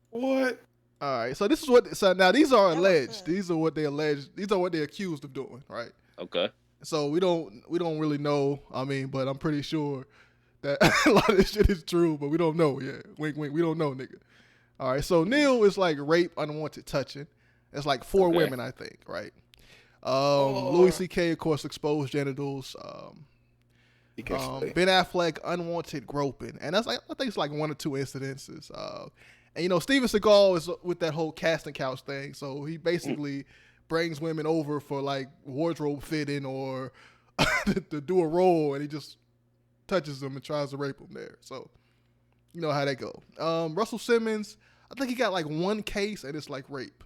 What? All right. So this is what. So now these are alleged. These are what they alleged. These are what they're accused of doing. Right. Okay. So we don't really know. I mean, but I'm pretty sure that a lot of this shit is true, but we don't know yet. Wink, wink. We don't know, nigga. All right. So Neil is like rape, unwanted touching. It's like 4 women, I think. Right. Louis C.K. of course exposed genitals. Ben Affleck unwanted groping, and that's like I think it's like 1 or 2 incidences. And you know Steven Seagal is with that whole casting couch thing, so he basically brings women over for like wardrobe fitting or to do a role, and he just touches them and tries to rape them there. So you know how that go. Russell Simmons, I think he got like 1 case, and it's like rape.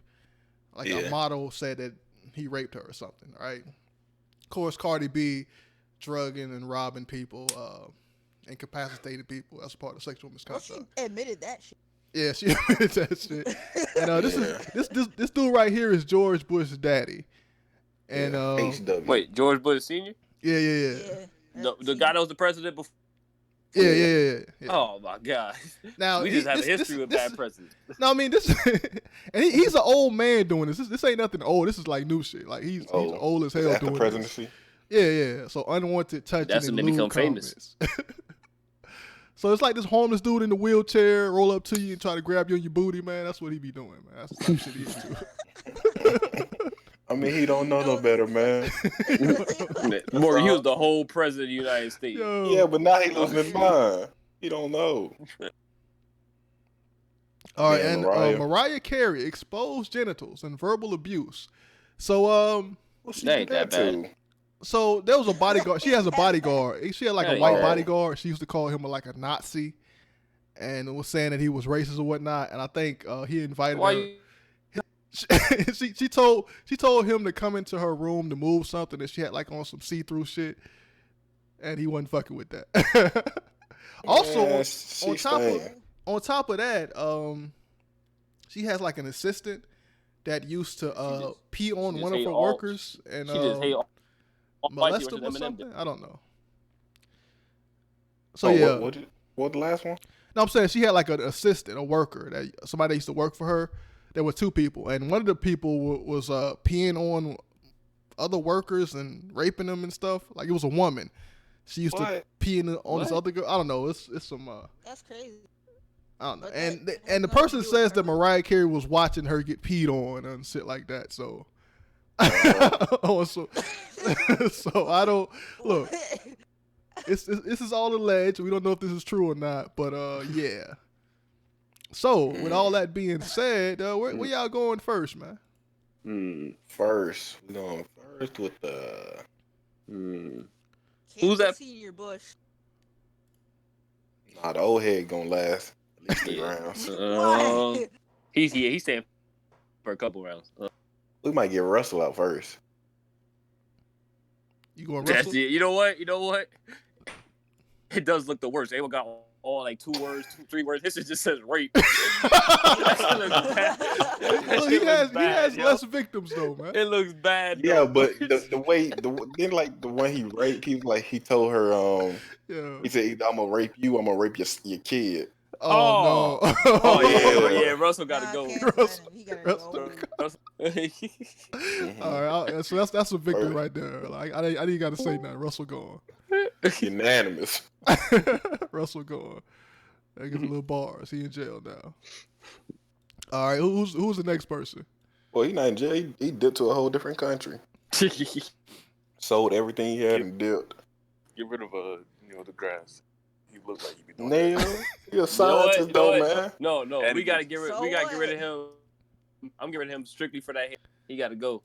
Like a model said that he raped her or something, right? Of course, Cardi B drugging and robbing people, incapacitated people. That's part of sexual misconduct. Well, she admitted that shit. Yeah, she admitted that shit. And this dude right here is George Bush's daddy. And wait, George Bush Sr.? Yeah. The guy that was the president before. Yeah. Oh my God! Now we just have a history with bad presidents. No, I mean this, and he's an old man doing this. This ain't nothing old. This is like new shit. Like he's old as hell doing presidency. This. Yeah. So unwanted touching. That's when they become famous. So it's like this homeless dude in the wheelchair roll up to you and try to grab you on your booty, man. That's what he be doing, man. That's the type of shit he into. I mean, he don't know no better, man. Morgan, he was the whole president of the United States. Yeah, but now he losing his mind. He don't know. All right, Yeah, and Mariah Carey exposed genitals and verbal abuse. So What's she do that to? So there was a bodyguard. She has a bodyguard. She had like a white Oh. bodyguard. She used to call him like a Nazi, and was saying that he was racist or whatnot. And I think he invited her. She told him to come into her room to move something, and she had like on some see-through shit, and he wasn't fucking with that. Also, on top of that, she has like an assistant that used to pee on one of her workers and molest them or something. I don't know. So what the last one? No, I'm saying she had like an assistant, a worker, that somebody that used to work for her. There were two people, and one of the people was peeing on other workers and raping them and stuff. Like it was a woman. She used to pee on this other girl. I don't know. It's some. That's crazy. I don't know. And the person says that Mariah Carey was watching her get peed on and shit like that. So, so I don't look. This is all alleged. We don't know if this is true or not. But yeah. So with all that being said, where y'all going first, man? First, we're going first with the. Who's that? Senior Bush. Nah, the old head gonna last at least 3 rounds. He's staying for a couple rounds. We might get Russell out first. You going That's Russell? it. You know what? It does look the worst. Everyone got all like 2 words, 3 words. This just says rape. Well, he has less victims though, man. It looks bad. Yeah, though. but the way then like the one he raped, he told her he said, "I'm gonna rape you. I'm gonna rape your kid." Oh no! Yeah, Russell got to go. Russell. All right, so that's a victory right there. Like I didn't got to say nothing. Russell going. Unanimous. Russell going. That gives a little bars. He in jail now. All right, who's the next person? Well, he not in jail. He dipped to a whole different country. Sold everything he had and dipped. Get rid of the grass. He looks like he be doing Nail. that. You're a scientist, man. No, we gotta get rid. We gotta get rid of him. I'm getting rid of him strictly for that. He gotta go.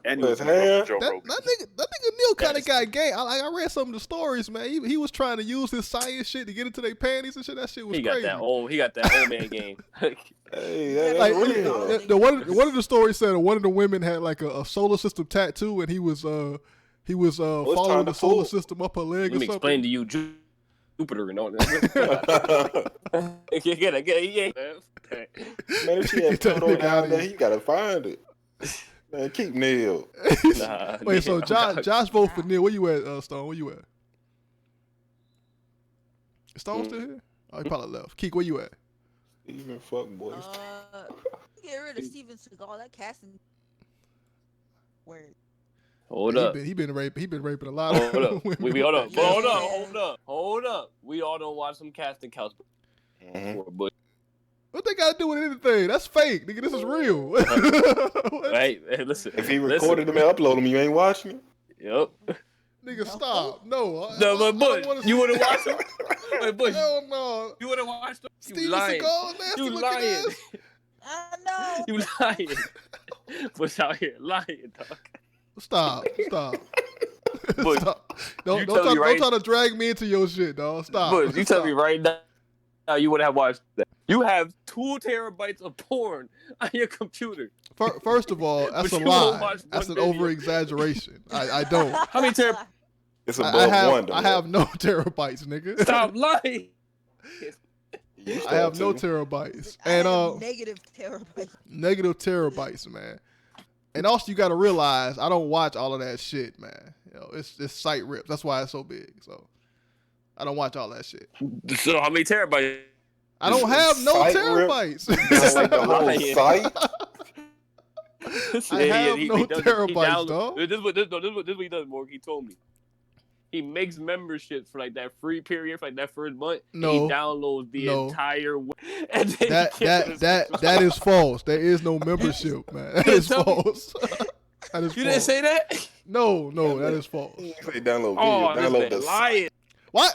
And his hair. That nigga Neil kind of got gay. I read some of the stories, man. He was trying to use his science shit to get into their panties and shit. That shit was crazy. He got that old man game. Hey, that's like real. one of the stories said one of the women had like a solar system tattoo, and he was following the solar system up her leg. Let me or something. explain to you, Jupiter and all that. Man, if she had photo down there, you gotta find it. Man, keep Neil. Wait, so Josh vote for Neil. Where you at, Stone? Where you at? Is Stone still here? Oh, he probably left. Keek, where you at? Even fuck boys. Get rid of Steven Seagal. That casting. Word. Hold up. He been raping a lot of women. Hold up. We all don't watch some casting couch. But what they got to do with anything? That's fake, nigga. This is real. Hey, listen. If he recorded them and uploaded them, you ain't watching them? Yep. Nigga, stop. No, but Bush, you wouldn't watch them? Wait, Bush. Hell no. You wouldn't watch them? Steven Seagal, nasty You looking lying. ass. No. You lying. Bush out here lying, dog. Stop. Bush, Stop. Don't tell me right- try to drag me into your shit, dog. Stop. Bush, you tell me right now you wouldn't have watched that. You have 2 terabytes of porn on your computer. First of all, that's a But you won't lie. watch That's one an video. over-exaggeration. I don't. How many terabytes? It's above one, though. I have no terabytes, nigga. Stop lying. I have no terabytes. And negative terabytes. Negative terabytes, man. And also, you got to realize I don't watch all of that shit, man. You know, it's site rips. That's why it's so big. So I don't watch all that shit. So how many terabytes? I don't have no Site terabytes. It's like the whole site. I have no terabytes, dog. This is what he does, Morgan. He told me. he makes memberships for like that free period for like that first month. No. And he downloads the No. entire and then That is false. There is no membership, man. That is false. That is You false. didn't say that? No, that is false. He ain't say download Oh, video. Download this the man lying. What?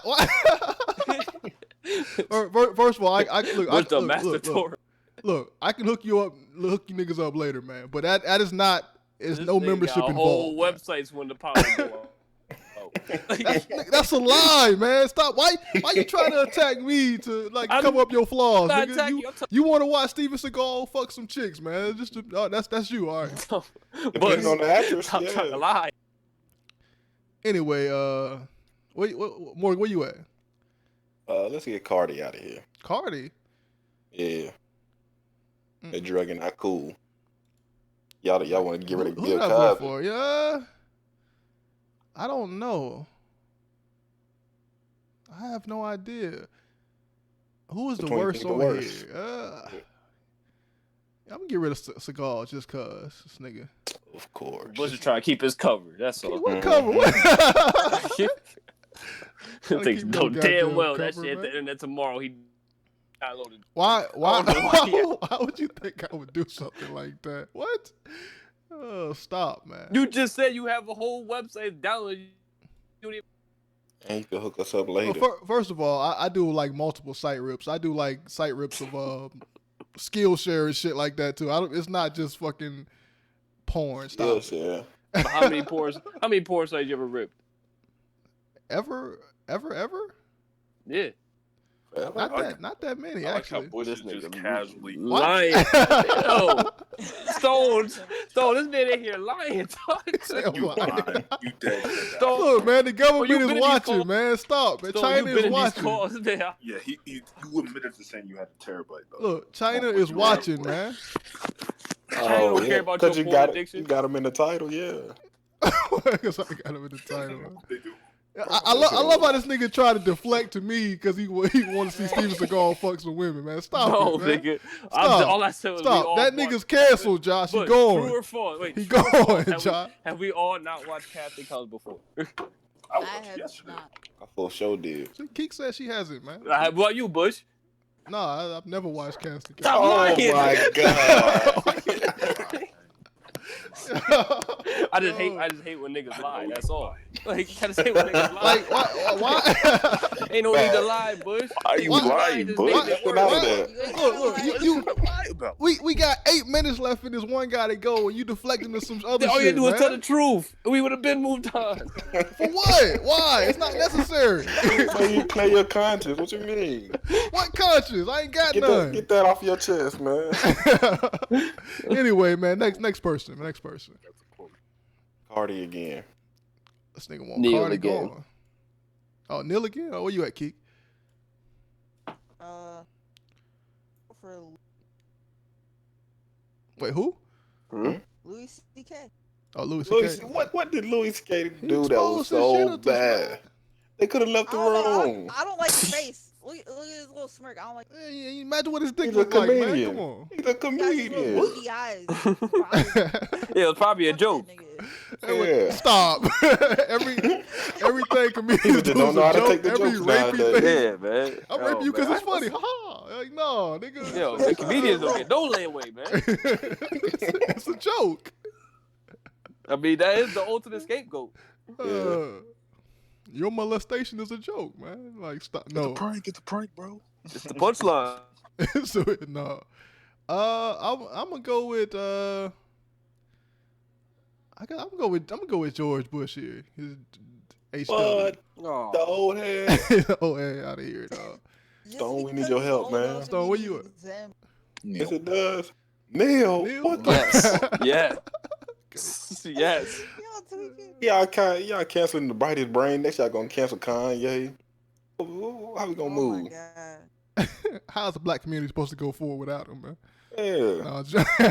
First of all, I look. What's the look, master look, I can hook you niggas up later, man. But that is not. There's This no nigga membership got involved. whole websites when the power go out. That's a lie, man. Stop. Why you trying to attack me to cover up your flaws, not nigga? attacking You want to watch Steven Seagal fuck some chicks, man? That's you, all right. Depending on the actress, Stop trying to lie. Anyway, Morgan, where you at? Let's get Cardi out of here. Cardi? Yeah. That drug and not cool. Y'all want to get rid of Who Bill did I vote Cosby. for? Yeah, I don't know. I have no idea. Who is the Which one you worst think the over worst? here? I'm gonna get rid of Seagal just cause this nigga. Of course. Bush is trying to keep his cover. That's all. What cover? Thinks keep no damn goddamn well that cover, shit hit man. the internet tomorrow. He downloaded. Why? I don't know why he- Why would you think I would do something like that? What? Oh, stop, man. You just said you have a whole website downloaded. You don't even- And you can hook us up later. Well, first of all, I do like multiple site rips. I do like site rips of Skillshare and shit like that too. It's not just fucking porn. Stop. Skillshare. But how many porn sites you ever ripped? Ever? Yeah. Not that many, I like how actually. Bush is just casually lying. Yo, Stone, this man in here lying. You lying. You dead. Stone, Look, man, the government you been is in these watching, calls? man. Stop, man. Stone, China you been is in these watching. calls, man. Yeah, you admitted to saying you had a terabyte though. Look, China is watching, man. China don't care about your you porn got addiction. You got him in the title, yeah. Because I got him in the title. I love how this nigga tried to deflect to me because he want to see Steven Seagal fuck some women, man. Stop No, it, man. nigga. Stop. All I said was Stop. we all That watched- nigga's canceled, Josh. He But going. True or false? Wait, He true or false? going, Have Josh. have we all not watched Catholic House before? I watched yesterday. I full show did. Keek said she hasn't, man. What about you, Bush? No, I've never watched Casting. Stop Oh lying. my god. I just hate when niggas lie. That's all. Like, I just hate when niggas lie. Like, why? Ain't no need to lie, Bush. Why are you What? lying, Just Bush? make it Get work. out of there. Look, Lie about. we got 8 minutes left in this one guy to go, and you deflecting to some other All you shit, do is man. tell the truth. We would have been moved on. For what? Why? It's not necessary. Play your conscience. What you mean? What conscience? I ain't got Get none. that off your chest, man. Anyway, man, next person. Cardi again. This nigga want Neil Cardi again. going. Oh, Neil again? Oh, where you at, Keek? For Wait, who? Louis C.K. Oh, Louis Louis, C.K. what did Louis C.K. do that exposed his was shit so up this bad? They could have left the I don't know. room. I don't like his face. Look at his little smirk. I don't like. Hey, imagine what his dick He's a look like, man. comedian. Come on. He's a He got these comedian. little beady eyes. Yeah, it was probably a joke. Yeah. Stop. Everything comedians do don't is know a how to joke. take the Every jokes rapey nowadays. thing. Yeah, man. I'm Yo, raping you because man. it's funny. Ha ha. Like, no, nigga. Yo, the comedians don't get no leeway, man. It's a joke. I mean, that is the ultimate scapegoat. Your molestation is a joke, man. Like, stop. No. Get the prank, bro. It's the punchline. So, no. I'm gonna go with I'm gonna go with George Bush here. His HW. What? Oh. The old head. Oh, hey, out of here, dog. Stone, we need your help, man. Stone, where you at? Yes, it does. Neil. What the? Yes. Yes. Y'all canceling the brightest brain. Next y'all gonna cancel Kanye. How we gonna move? How's the black community supposed to go forward without him, man? Yeah.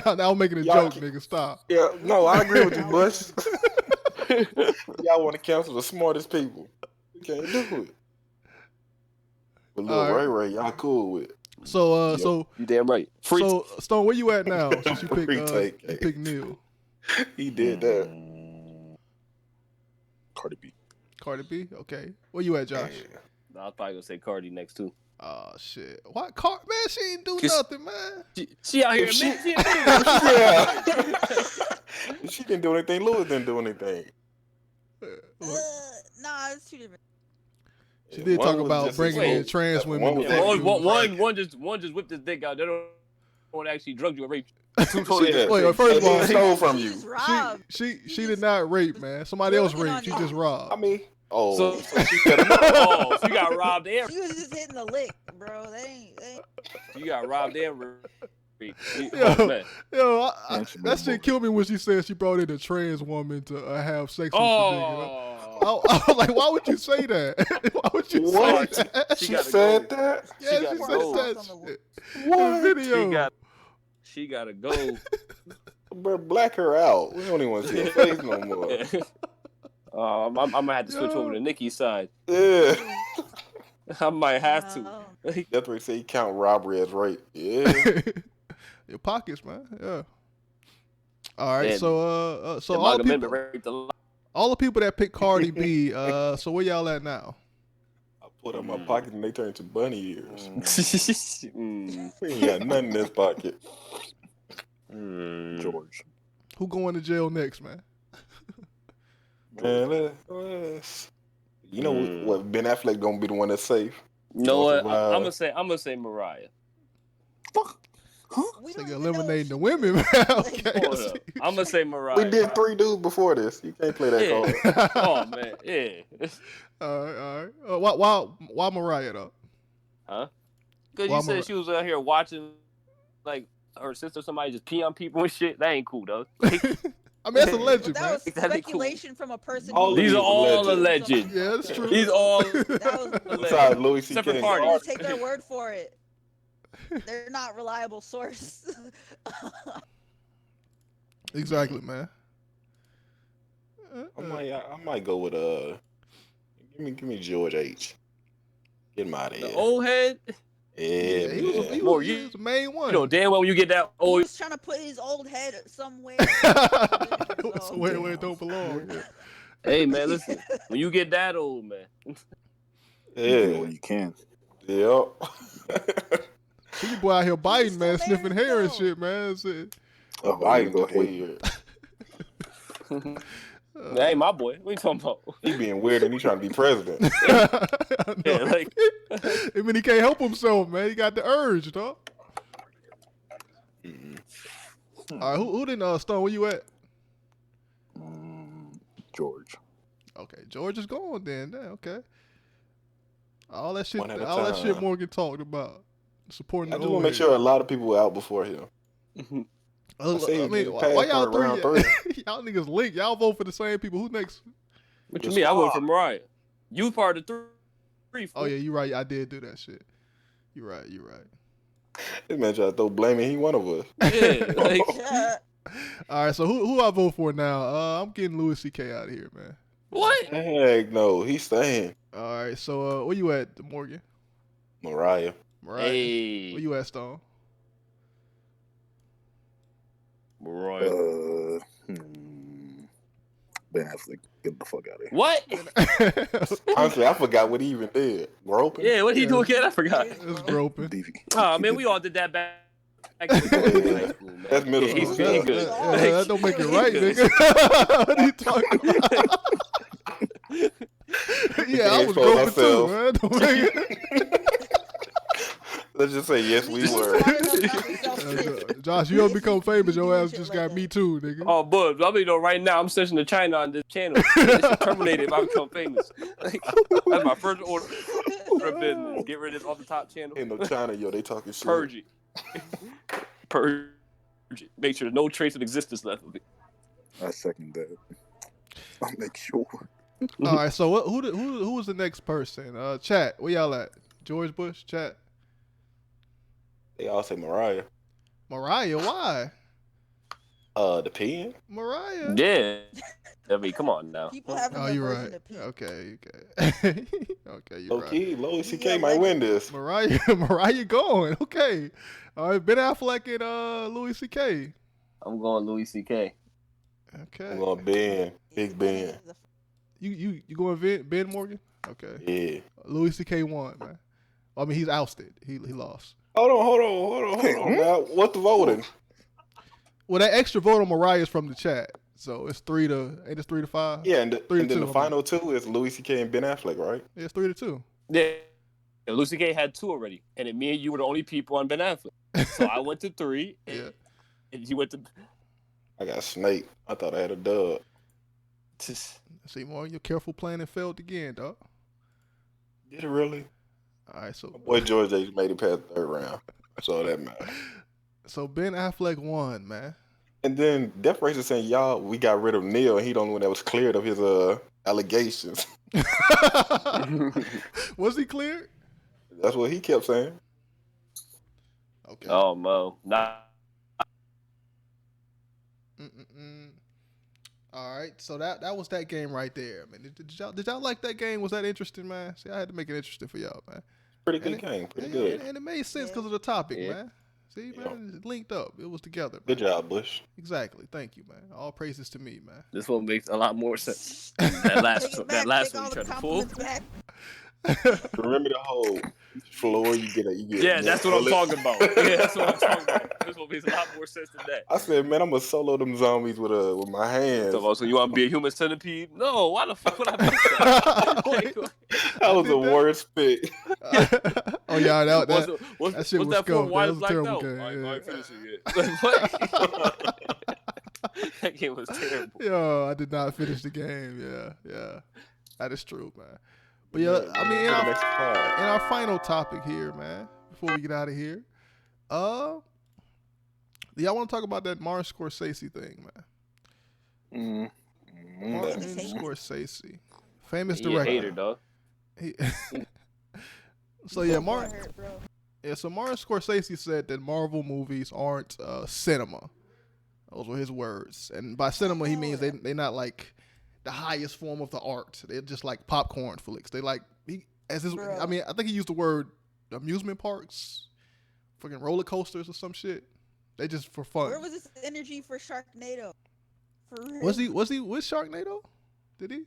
No, now I'm making a Y'all joke, nigga. Stop. Yeah, no, I agree with you, Bush. Y'all want to cancel the smartest people. We can't do it. But Lil All right. Ray, y'all cool with. So, so you damn right. Free so Stone, where you at now? Since you Free picked, take. you picked Neil. He did that. Cardi B. Cardi B. Okay. Where you at, Josh? I was probably gonna say Cardi next too. Oh shit! Why man? She ain't do nothing, man. She out here. She didn't do anything. Louis didn't do anything. Nah, it's two different. She did talk about bringing in trans women. One just whipped his dick out. They don't want to actually drug you or rape you. Wait, first of all, stole from you. She did not rape, man. Somebody else raped. She just robbed. I mean, so she could have. she got robbed and She was just hitting the lick, bro. They ain't. you got robbed and raped. That shit killed me when she said she brought in a trans woman to have sex with the nigga. I was like, why would you say that? Why would you say that? She said that? Yeah, she said that shit. What? Video. She gotta go. But black her out. We don't even want to see her face no more. I'm gonna have to switch over to Nikki's side. Yeah. I might have to. That's why they say you count robbery as rape. Yeah. Your pockets, man. Yeah. All right. Man, so all the people that picked Cardi B. So where y'all at now? I put up my pocket and they turn into bunny ears. We ain't got nothing in this pocket. George. Who going to jail next, man? Man, you know what? Ben Affleck gonna be the one that's safe. You know what? I'm gonna say Mariah. Nigga eliminating the women, man. Okay. I'm gonna say Mariah. We did 3 dudes before this. You can't play that card. Oh man, yeah. All right. Why Mariah though? Huh? Because you said she was out here watching like her sister, somebody just pee on people and shit. That ain't cool though. I mean, that's alleged, man. That was speculation from a person. These are all alleged. Yeah, that's true. These all alleged. Louis C.K. Separate You parties. take their word for it. They're not reliable source. Exactly, man. I might go with give me George H. Get him out of here. The old head. Yeah, he was the main one. You know damn well when you get that He old. was trying to put his old head somewhere. Somewhere where it don't belong. Yeah. Hey man, listen. When you get that old, man. Yeah, when you can. Yep. See boy out here biting, man, sniffing hair and shit, man. Biting go weird. That ain't my boy. What you talking about? He being weird and he trying to be president. Yeah, like I mean, he can't help himself, man. He got the urge, dog. All right, who didn't Stone? Where you at? George. Okay, George is gone then. Yeah, okay. All that shit, One at a all that time. shit Morgan talked about. Supporting I the just old want to make head. sure a lot of people were out before him. I mean, why y'all y'all niggas link? Y'all vote for the same people. Who next? what you mean? I voted for Mariah. You part of the three. Oh yeah, you right. I did do that shit. You right. You right. This man trying to throw blaming. He one of us. Yeah, like, All right. So who I vote for now? I'm getting Louis C.K. out of here, man. what? Heck no, he's staying. All right. So where you at, Morgan? Mariah. Hey. Where you at, Stone? Mariah. Ben Affleck, get the fuck out of here. What? Honestly, I forgot what he even did. Groping? Yeah, what he do again? I forgot. It's groping. Oh man, we all did that back in high school, man. That's middle Yeah, school. he's good. That don't make it right, nigga. What are you talking about? Yeah, I was Expose groping too, ourselves. man. Don't make it. Let's just say yes, we were. Josh, you don't become famous. Your ass just got me too, nigga. Oh, but I mean, right now I'm searching to China on this channel. This should terminate it if I become famous. Like, that's my first order of business. Get rid of this off the top channel. Ain't no China, yo. They talking shit. Purge it. Purge it. Make sure there's no trace of existence left of it. I second that. I'll make sure. All right, so who was the next person? Chat, where y'all at? George Bush, chat. They all say Mariah. Mariah, why? The pen. Mariah. Yeah. I mean, come on now. People have Oh, you're right. Okay. Okay, you're right. Okay, Louis C.K. might win this. Mariah going. Okay. All right, Ben Affleck and Louis C.K. I'm going Louis C.K. Okay. I'm going Ben. Big Ben. You going Ben Morgan? Okay. Yeah. Louis C.K. won, man. I mean, he's ousted. He lost. Hold on, man. What's the voting? Well, that extra vote on Mariah is from the chat, so it's 3-5. Yeah, and then the 2, final two is Louis C.K. and Ben Affleck, right? Yeah, it's 3-2. Yeah. Lucy K had 2 already, and then me and you were the only people on Ben Affleck. So I went to 3, and you went to. I got Snake. I thought I had a dub. See, more your careful planning failed again, dog. Did it really? All right, so boy George H made it past the 3rd round. That's all that matters. So Ben Affleck won, man. And then Death Race is saying, y'all, we got rid of Neil, and he the only one that was cleared of his allegations. Was he cleared? That's what he kept saying. Okay. Oh, Mo. Nah. All right, so that was that game right there, man. Did y'all like that game? Was that interesting, man? See, I had to make it interesting for y'all, man. Pretty good game, pretty good. And it made sense because of the topic, man. See, man, it linked up. It was together. Man. Good job, Bush. Exactly. Thank you, man. All praises to me, man. This one makes a lot more sense. That last one you tried to pull. Remember the whole floor you get. Yeah, that's what I'm talking about. Yeah, that's what I'm talking about. This one makes a lot more sense than that. I said, man, I'm gonna solo them zombies with my hands. So you want to be a human centipede? No, why the fuck would I pick that? That was the worst pick. Oh yeah, that shit was that for? Why that was a terrible game. I ain't finished it yet. That game was terrible. Yo, I did not finish the game. Yeah, that is true, man. But yeah, I mean, in our final topic here, man, before we get out of here, y'all want to talk about that Martin Scorsese thing, man? Martin Scorsese, famous director. He a hater, dog. So yeah, Martin Scorsese said that Marvel movies aren't cinema. Those were his words, and by cinema he means they're not like the highest form of the art. They're just like popcorn flicks. They like I mean, I think he used the word amusement parks, fucking roller coasters or some shit. They just for fun. Where was this energy for Sharknado? For real? Was he with Sharknado? Did he?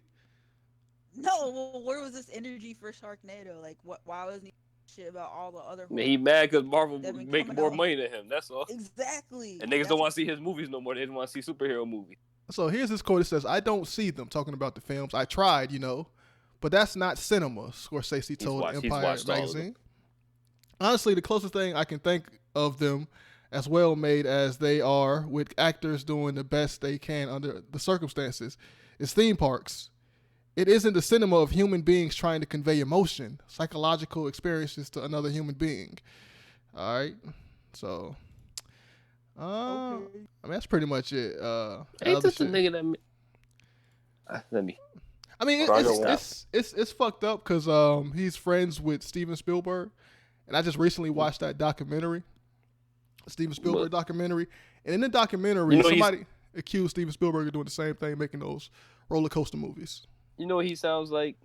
No. Where was this energy for Sharknado? Like, why wasn't he shit about all the other? Man, he mad because Marvel make more money than him. That's all. Exactly. And niggas don't want to see his movies no more. They don't want to see superhero movies. So here's this quote. It says, "I don't see them," talking about the films. "I tried, but that's not cinema," Scorsese told Empire magazine. Honestly, the closest thing I can think of them as well made as they are, with actors doing the best they can under the circumstances, is theme parks. It isn't the cinema of human beings trying to convey emotion, psychological experiences to another human being. All right, so. I mean, that's pretty much it. Ain't this a nigga that let me. I mean, it's fucked up because he's friends with Steven Spielberg, and I just recently watched that documentary, Steven Spielberg documentary, and in the documentary, somebody accused Steven Spielberg of doing the same thing, making those roller coaster movies. You know what he sounds like?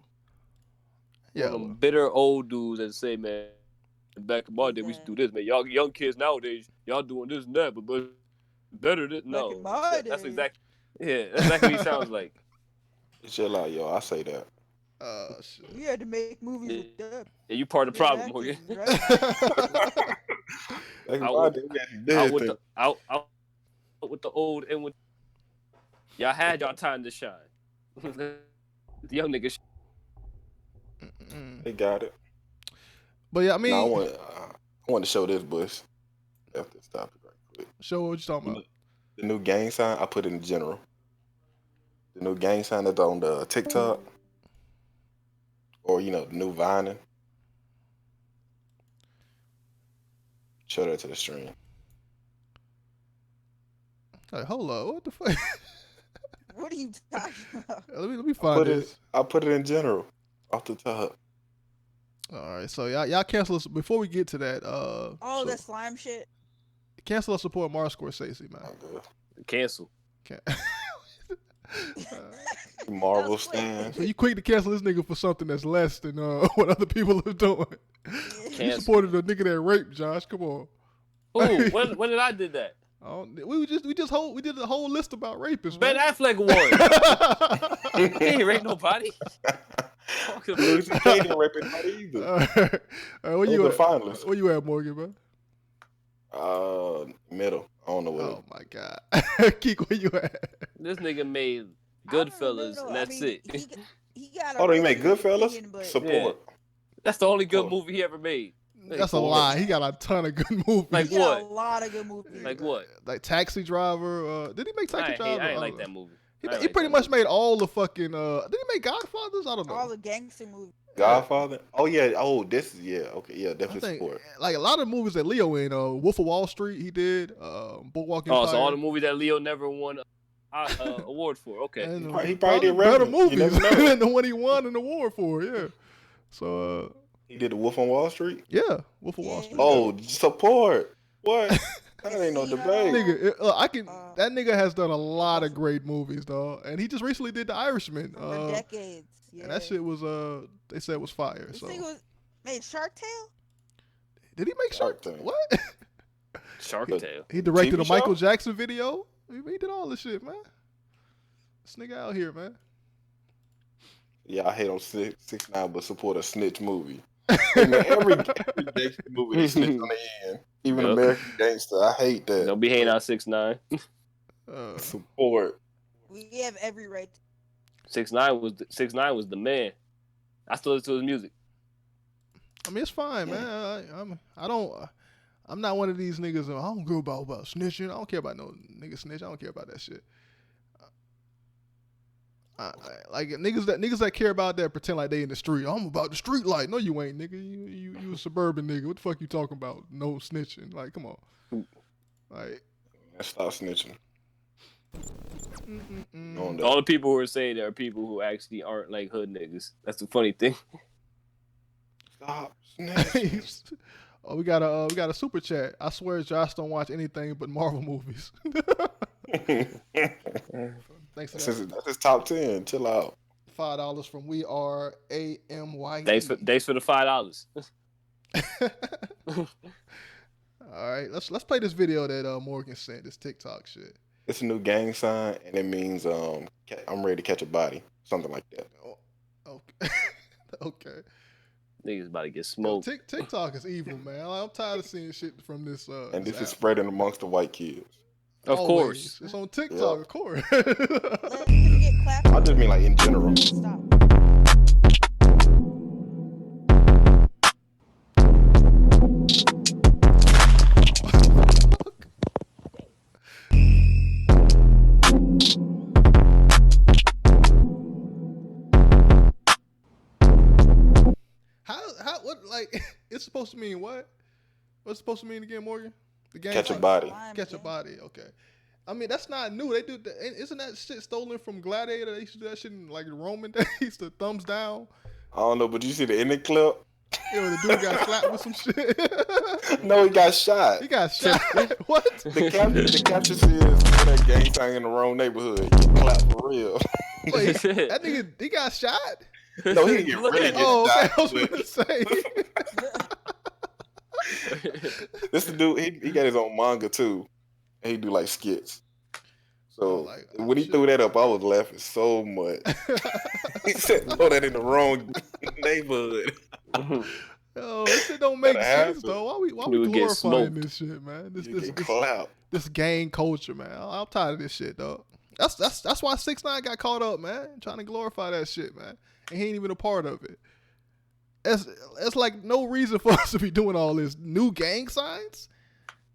Yeah, one of them bitter old dudes that say, man, back in my day, we used to do this, man. Y'all young kids nowadays, y'all doing this and that, but better than no. That's exactly what he sounds like. Chill out, yo. I say that. Shit. We had to make movies with that. Yeah, you part of the problem, Morgan. Out with the old and with y'all had y'all time to shine. The young niggas. They got it. But yeah, I mean, I want to show this, Bush. After this topic, right quick. Show what you talking about. The new gang sign, I put it in general. The new gang sign that's on the TikTok, or the new Vine. Show that to the stream. Hey, hold on, what the fuck? What are you talking about? Let me find this. I put it in general, off the top. All right, so y'all cancel us before we get to that. That slime shit. Cancel us support Martin Scorsese, man. Cancel. Marvel stand. So you quick to cancel this nigga for something that's less than what other people are doing. You supported a nigga that raped Josh. Come on. Ooh, when did I did that? We did a whole list about rapists. Ben man. Affleck won. He ain't rape nobody. Lucy K didn't rape anybody either. All right, where you the at? finalists. Where you at, Morgan, man? Middle. I don't know what. Oh my God, Keek, where you at? This nigga made Goodfellas, and that's it. He got Oh, he made Goodfellas? opinion, but Support. Yeah. That's the only good movie he ever made. That's a lie. He got a ton of good movies. Like he got what? a lot of good movies. Like what? Like Taxi Driver. Did he make Taxi Driver? I ain't like that movie. He pretty much made all the fucking. Did he make Godfathers? I don't know. All the gangster movies. Godfather? Oh yeah. Oh, this is okay. Yeah, definitely support. Like a lot of the movies that Leo in. Wolf of Wall Street. He did. Boardwalk Empire. Oh, so all the movies that Leo never won award for. Okay. And, He probably did better Revenant. You movies never know. than the one he won an award for. Yeah. So. He did the Wolf on Wall Street. Yeah, Wolf of Wall Street. Oh, support. What? That ain't no debate. Nigga, that nigga has done a lot of great movies, dog. And he just recently did The Irishman. For decades. Yeah. And that shit was they said was fire. This So nigga made Shark Tale? did he make Shark Tale? What? Shark Tale. He directed TV a Michael show? Jackson video. He did all this shit, man. This nigga out here, man. Yeah, I hate on 6ix9ine, but support a snitch movie. Hey, man, every gangster movie they snitch on the end. Even American Gangster. I hate that. Don't be hating on 6ix9ine. Support. We have every right. 6ix9ine was the man. I still listen to his music. I mean, it's fine, man. I'm not one of these niggas. I don't care about snitching. I don't care about no nigga snitch. I don't care about that shit. Like niggas that care about that pretend like they in the street. I'm about the street light. No, you ain't, nigga. You a suburban nigga. What the fuck you talking about? No snitching. Like, come on. Like, stop snitching. All the people who are saying there are people who actually aren't like hood niggas. That's the funny thing. Stop snitching. Oh, we got a super chat. I swear Josh don't watch anything but Marvel movies. Thanks for that. That's his top 10. Chill out. $5 from We Are AMY. Thanks for the $5. All right, let's play this video that Morgan sent. This TikTok shit. It's a new gang sign, and it means I'm ready to catch a body, something like that. Okay. Okay. Niggas about to get smoked. TikTok is evil, man. I'm tired of seeing shit from this. And this is spreading amongst the white kids. Of course. It's on TikTok, of course. I just mean like in general. What, like, it's supposed to mean what? What's it supposed to mean again, Morgan? The game Catch a body. Catch a body. Okay. I mean, that's not new. They do. Isn't that shit stolen from Gladiator? They used to do that shit in like the Roman days. The thumbs down. I don't know, but you see the ending clip? Yeah, the dude got slapped with some shit. No, he got shot. He got shot. What? The caption says that gang sign in the wrong neighborhood. Get clapped for real. Wait, that nigga, he got shot? No, he didn't get really get okay. shot. I was gonna say. This the dude. He got his own manga too, and he do like skits. So when he threw that up, I was laughing so much. He said, "Throw that in the wrong neighborhood." Yo, this shit don't make sense though. Why we glorifying this shit, man? This gang culture, man. I'm tired of this shit, dog. That's why 6ix9ine got caught up, man. Trying to glorify that shit, man. And he ain't even a part of it. It's like no reason for us to be doing all this new gang signs.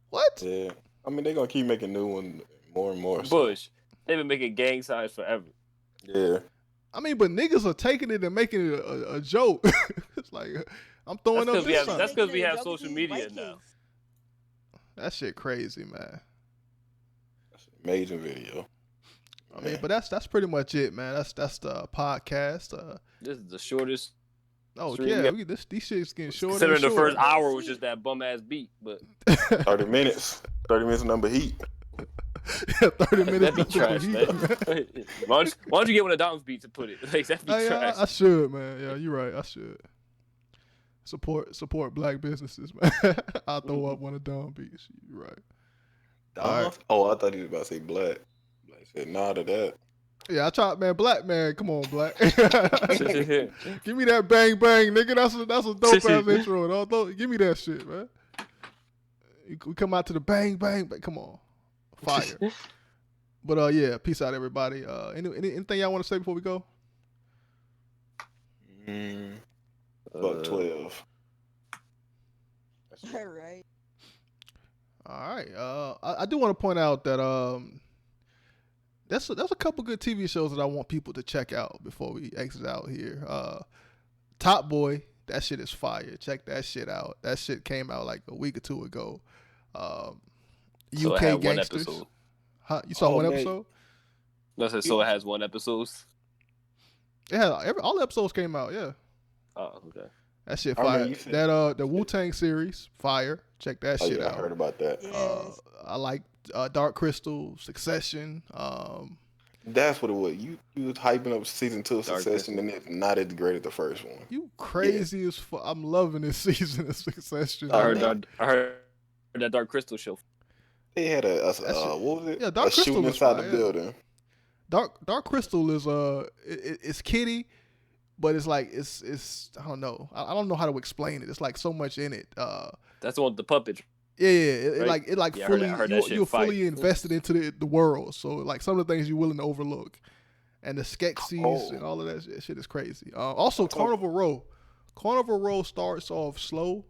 What? Yeah, I mean they're gonna keep making new ones more and more. Bush, they've been making gang signs forever. Yeah. I mean, but niggas are taking it and making it a joke. It's like I'm throwing up this sign. That's because we have social media now. That shit crazy, man. That's an amazing video. I mean, but that's pretty much it, man. That's the podcast. This is the shortest. Oh yeah, these shit's getting shorter. Considering the first hour was just that bum ass beat, but 30 minutes. 30 minutes number heat. Yeah, 30 minutes. That'd be trash, man. Why don't you get one of Dom's beats and put it? Like, that'd be trash. I should, man. Yeah, you're right. I should support black businesses, man. I'll throw up one of Dom beats. You're right. All right. Oh, I thought he was about to say black. Black said nah to that. Yeah, I tried, man. Black man, come on, black. Give me that bang bang, nigga. That's a dope ass intro. Give me that shit, man. We come out to the bang bang, but come on, fire. But yeah, peace out, everybody. Anything y'all want to say before we go? Buck 12. All right. All right. I do want to point out that there's a couple good TV shows that I want people to check out before we exit out here. Top Boy, that shit is fire. Check that shit out. That shit came out like a week or two ago. So it UK had one Gangsters. episode. Huh? You saw one episode? So it has one episode. It had all the episodes came out. Yeah. Oh, okay. That shit fire. That the Wu-Tang series, fire. Check that shit out. I heard about that. I like Dark Crystal, Succession. That's what it was. You was hyping up season 2 of Succession, and it's not as great as the first one. You crazy as fuck. I'm loving this season of Succession. I heard that Dark Crystal show. They had what was it? Yeah, Dark Crystal shooting was inside fire, the building. Dark Crystal is it's kiddie, but it's like it's I don't know. I don't know how to explain it. It's like so much in it. That's the one with the puppet. Yeah. It Yeah, fully I heard that shit you're fight. fully invested into the world. So like some of the things you're willing to overlook, and the Skeksis and all of that shit is crazy. Also Carnival Row. Carnival Row starts off slow,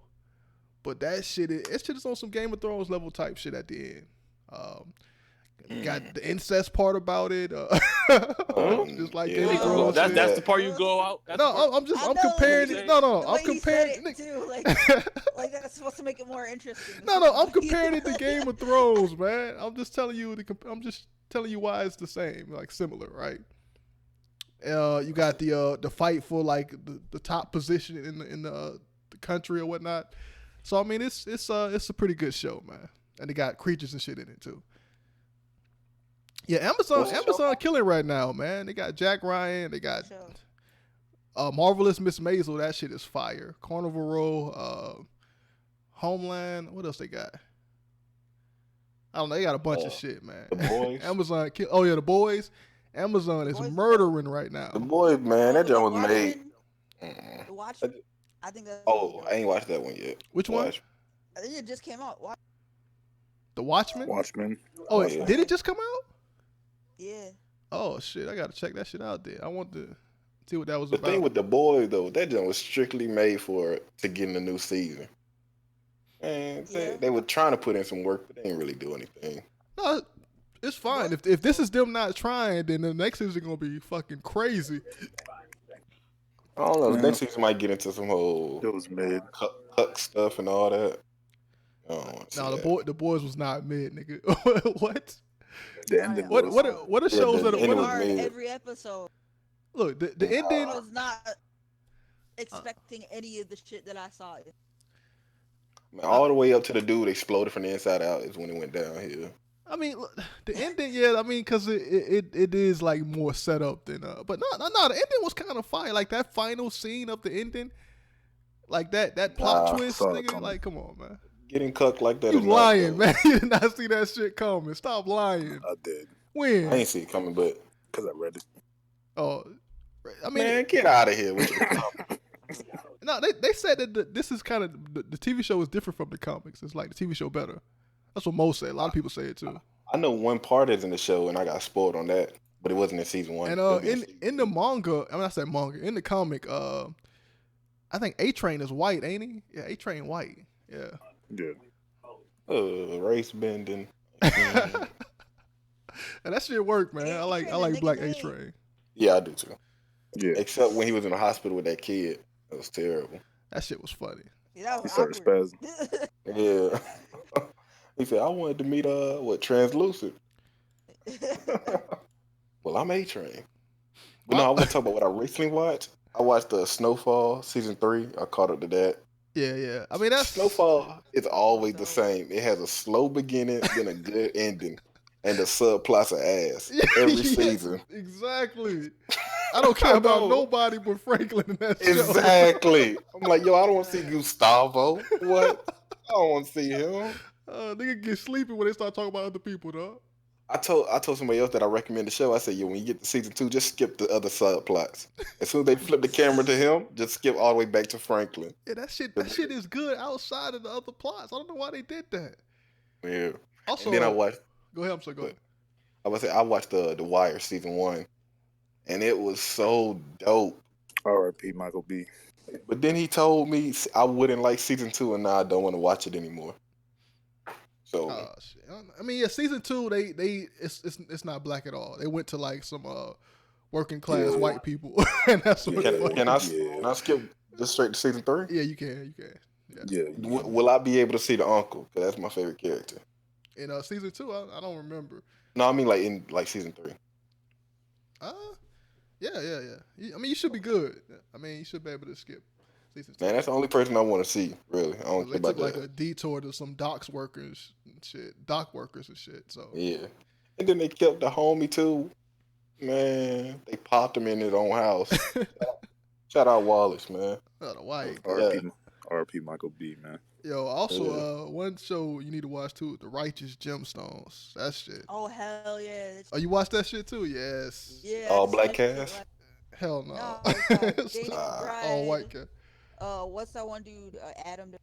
but that shit is on some Game of Thrones level type shit at the end. Got the incest part about it, just like Game of Thrones. That's the part you go out. I'm comparing it. I'm comparing it too. Like that's supposed to make it more interesting. I'm comparing it to Game of Thrones, man. I'm just telling you why it's the same, like similar, right? You got the fight for like the top position in the country or whatnot. So I mean, it's a pretty good show, man, and they got creatures and shit in it too. Yeah, Amazon killing right now, man. They got Jack Ryan. They got Marvelous Miss Maisel. That shit is fire. Carnival Row, Homeland. What else they got? I don't know. They got a bunch of shit, man. The Boys. Amazon. The Boys. Amazon is murdering right now. The Boys, man. That joint was made. The Watchmen. I think that's. Oh, I ain't watched that one yet. Which one? I think it just came out. The Watchmen. Oh, yeah. Did it just come out? Yeah. Oh shit! I gotta check that shit out there. I want to see what that was The about. thing with The Boys though, that joint was strictly made to get in the new season. And they were trying to put in some work, but they didn't really do anything. No, it's fine. If this is them not trying, then the next season gonna be fucking crazy. I don't know. Next season might get into some whole cuck stuff and all that. The Boys was not mid, nigga. What? The ending what are shows that are every episode? Look, the ending. I was not expecting any of the shit that I saw. All the way up to the dude exploded from the inside out is when it went downhill. I mean, look, the ending, yeah. I mean, because it is like more set up than but no. The ending was kind of fire. Like that final scene of the ending, like that plot twist, nigga. Like, come on, man. Getting cucked like that. You lying, man. You did not see that shit coming. Stop lying. I did. When? I ain't see it coming, but because I read it. Oh, I mean, man, get out of here with you. No, they said that this is kind of the TV show is different from the comics. It's like the TV show better. That's what Mo said. A lot of people say it too. I know one part is in the show, and I got spoiled on that, but it wasn't in season 1. And in the manga, I said manga. In the comic, I think A-Train is white, ain't he? Yeah, A-Train white. Yeah. Good. Race bending. And that shit work, man. I like Black A-Train. Yeah, I do too. Yeah. Except when he was in the hospital with that kid. That was terrible. That shit was funny. Yeah, that He started spazzing. Yeah. He said, I wanted to meet Translucent. Well, I'm A-Train. But no, I want to talk about what I recently watched. I watched Snowfall season 3. I caught up to that. Yeah. I mean, that's Snowfall is always the same. It has a slow beginning, then a good ending, and the subplots of ass every season. Exactly. I don't care about nobody but Franklin in that show. Exactly. I'm like, yo, I don't want to see Gustavo. What? I don't want to see him. Nigga get sleepy when they start talking about other people, dog. I told somebody else that I recommend the show. I said, yo, when you get to season 2, just skip the other subplots. As soon as they flip the camera to him, just skip all the way back to Franklin. Yeah, that shit is good outside of the other plots. I don't know why they did that. Yeah. Also, and then I watched. Go ahead, I'm sorry. Go ahead. I was say I watched the Wire season 1, and it was so dope. R.I.P. Michael B. But then he told me I wouldn't like season 2, and now I don't want to watch it anymore. So shit. I mean, yeah, season 2, it's not black at all. They went to like some working class white people, and that's what. Can I skip just straight to season 3? Yeah, you can. Yeah. Will I be able to see the uncle? Because that's my favorite character. In season 2, I don't remember. No, I mean like in season 3. Yeah. I mean, you should be good. I mean, you should be able to skip season 2. Man, that's the only person I want to see. Really, I don't care They about took like that. a detour to some dock workers and shit. So Yeah, and then they kept the homie too. Man, they popped him in his own house. Shout out Wallace, man. The white. R.P. Michael B. Man. Yo, also one show you need to watch too, The Righteous Gemstones. That shit. Oh hell yeah! Oh, you watch that shit too? Yes. Yeah. All black cast. Hell no. No, All white cast. What's that one dude? Adam.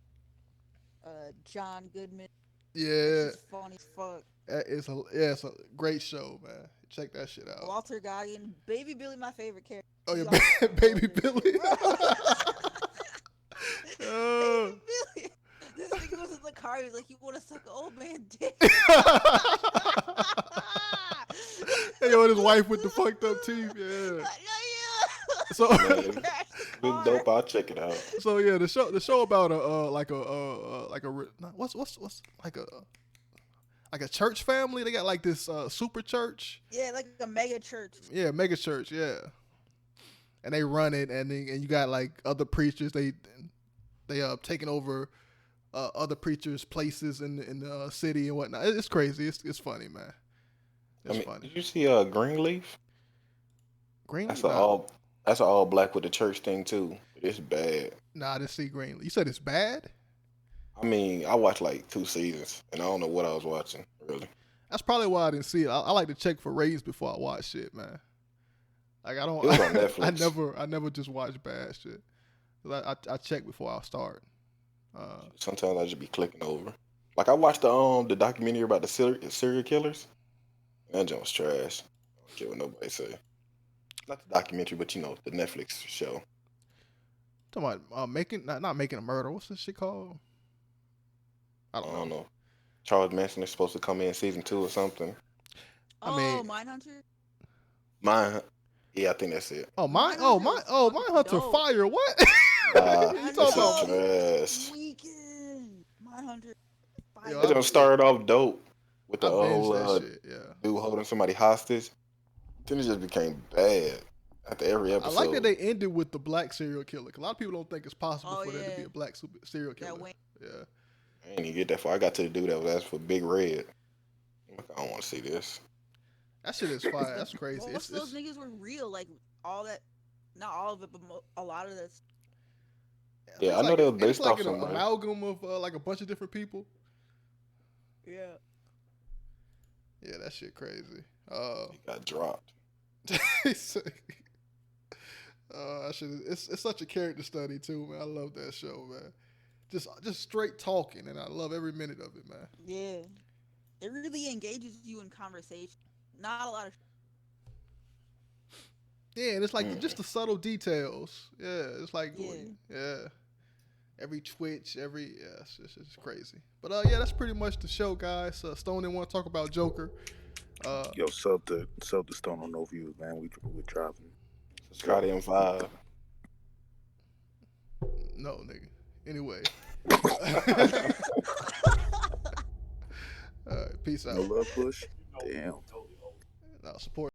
John Goodman. Yeah. That's just funny as fuck. It's a great show, man. Check that shit out. Walter Goggin, Baby Billy, my favorite character. Oh yeah, Baby Billy. Baby Billy. This nigga was in the car. He was like, "You want to suck an old man dick?" Hey, yo, his wife with the fucked up teeth. Yeah. So dope. I'll check it out. So yeah, the show about like a church family. They got like this super church. Yeah, like a mega church. Yeah, mega church. Yeah, and they run it, and you got like other preachers. They taking over other preachers' places in the city and whatnot. It's crazy. It's funny, man. It's funny. Did you see Greenleaf? Greenleaf. That's all black with the church thing too. It's bad. Nah, I didn't see Greenleaf. You said it's bad? I mean, I watched like 2 seasons, and I don't know what I was watching, really. That's probably why I didn't see it. I like to check for ratings before I watch shit, man. Like I don't. It was on Netflix. I never just watch bad shit. I check before I start. Sometimes I just be clicking over. Like I watched the documentary about the serial killers. That joint was trash. I don't care what nobody say. Not the documentary, but the Netflix show. Talking about not making a murder. What's this shit called? I don't know. Charles Manson is supposed to come in season 2 or something. Mindhunter. Yeah, I think that's it. Mindhunter fire. What? You talking about trash? Mindhunter. It just started off dope with the whole dude holding somebody hostage. Then it just became bad after every episode. I like that they ended with the black serial killer. A lot of people don't think it's possible for there to be a black serial killer. Yeah. I didn't even get that far. I got to the dude that was asking for Big Red. I'm like, I don't want to see this. That shit is fire. That's crazy. Well, most of those niggas were real. Like all that, not all of it, but a lot of this. Yeah, I know they were based off an somebody. amalgam of like a bunch of different people. Yeah. Yeah, that shit crazy. He got dropped. It's such a character study too, man. I love that show, man. Just straight talking, and I love every minute of it, man. Yeah, it really engages you in conversation. Not a lot of. Yeah, and it's like just the subtle details. Yeah, it's like every twitch, it's just crazy. But yeah, that's pretty much the show, guys. Stone didn't want to talk about Joker. Yo, sub the Stone on no views, man. We're driving. Scotty M5. No, nigga. Anyway. All right, peace out. No love push. Damn. No support.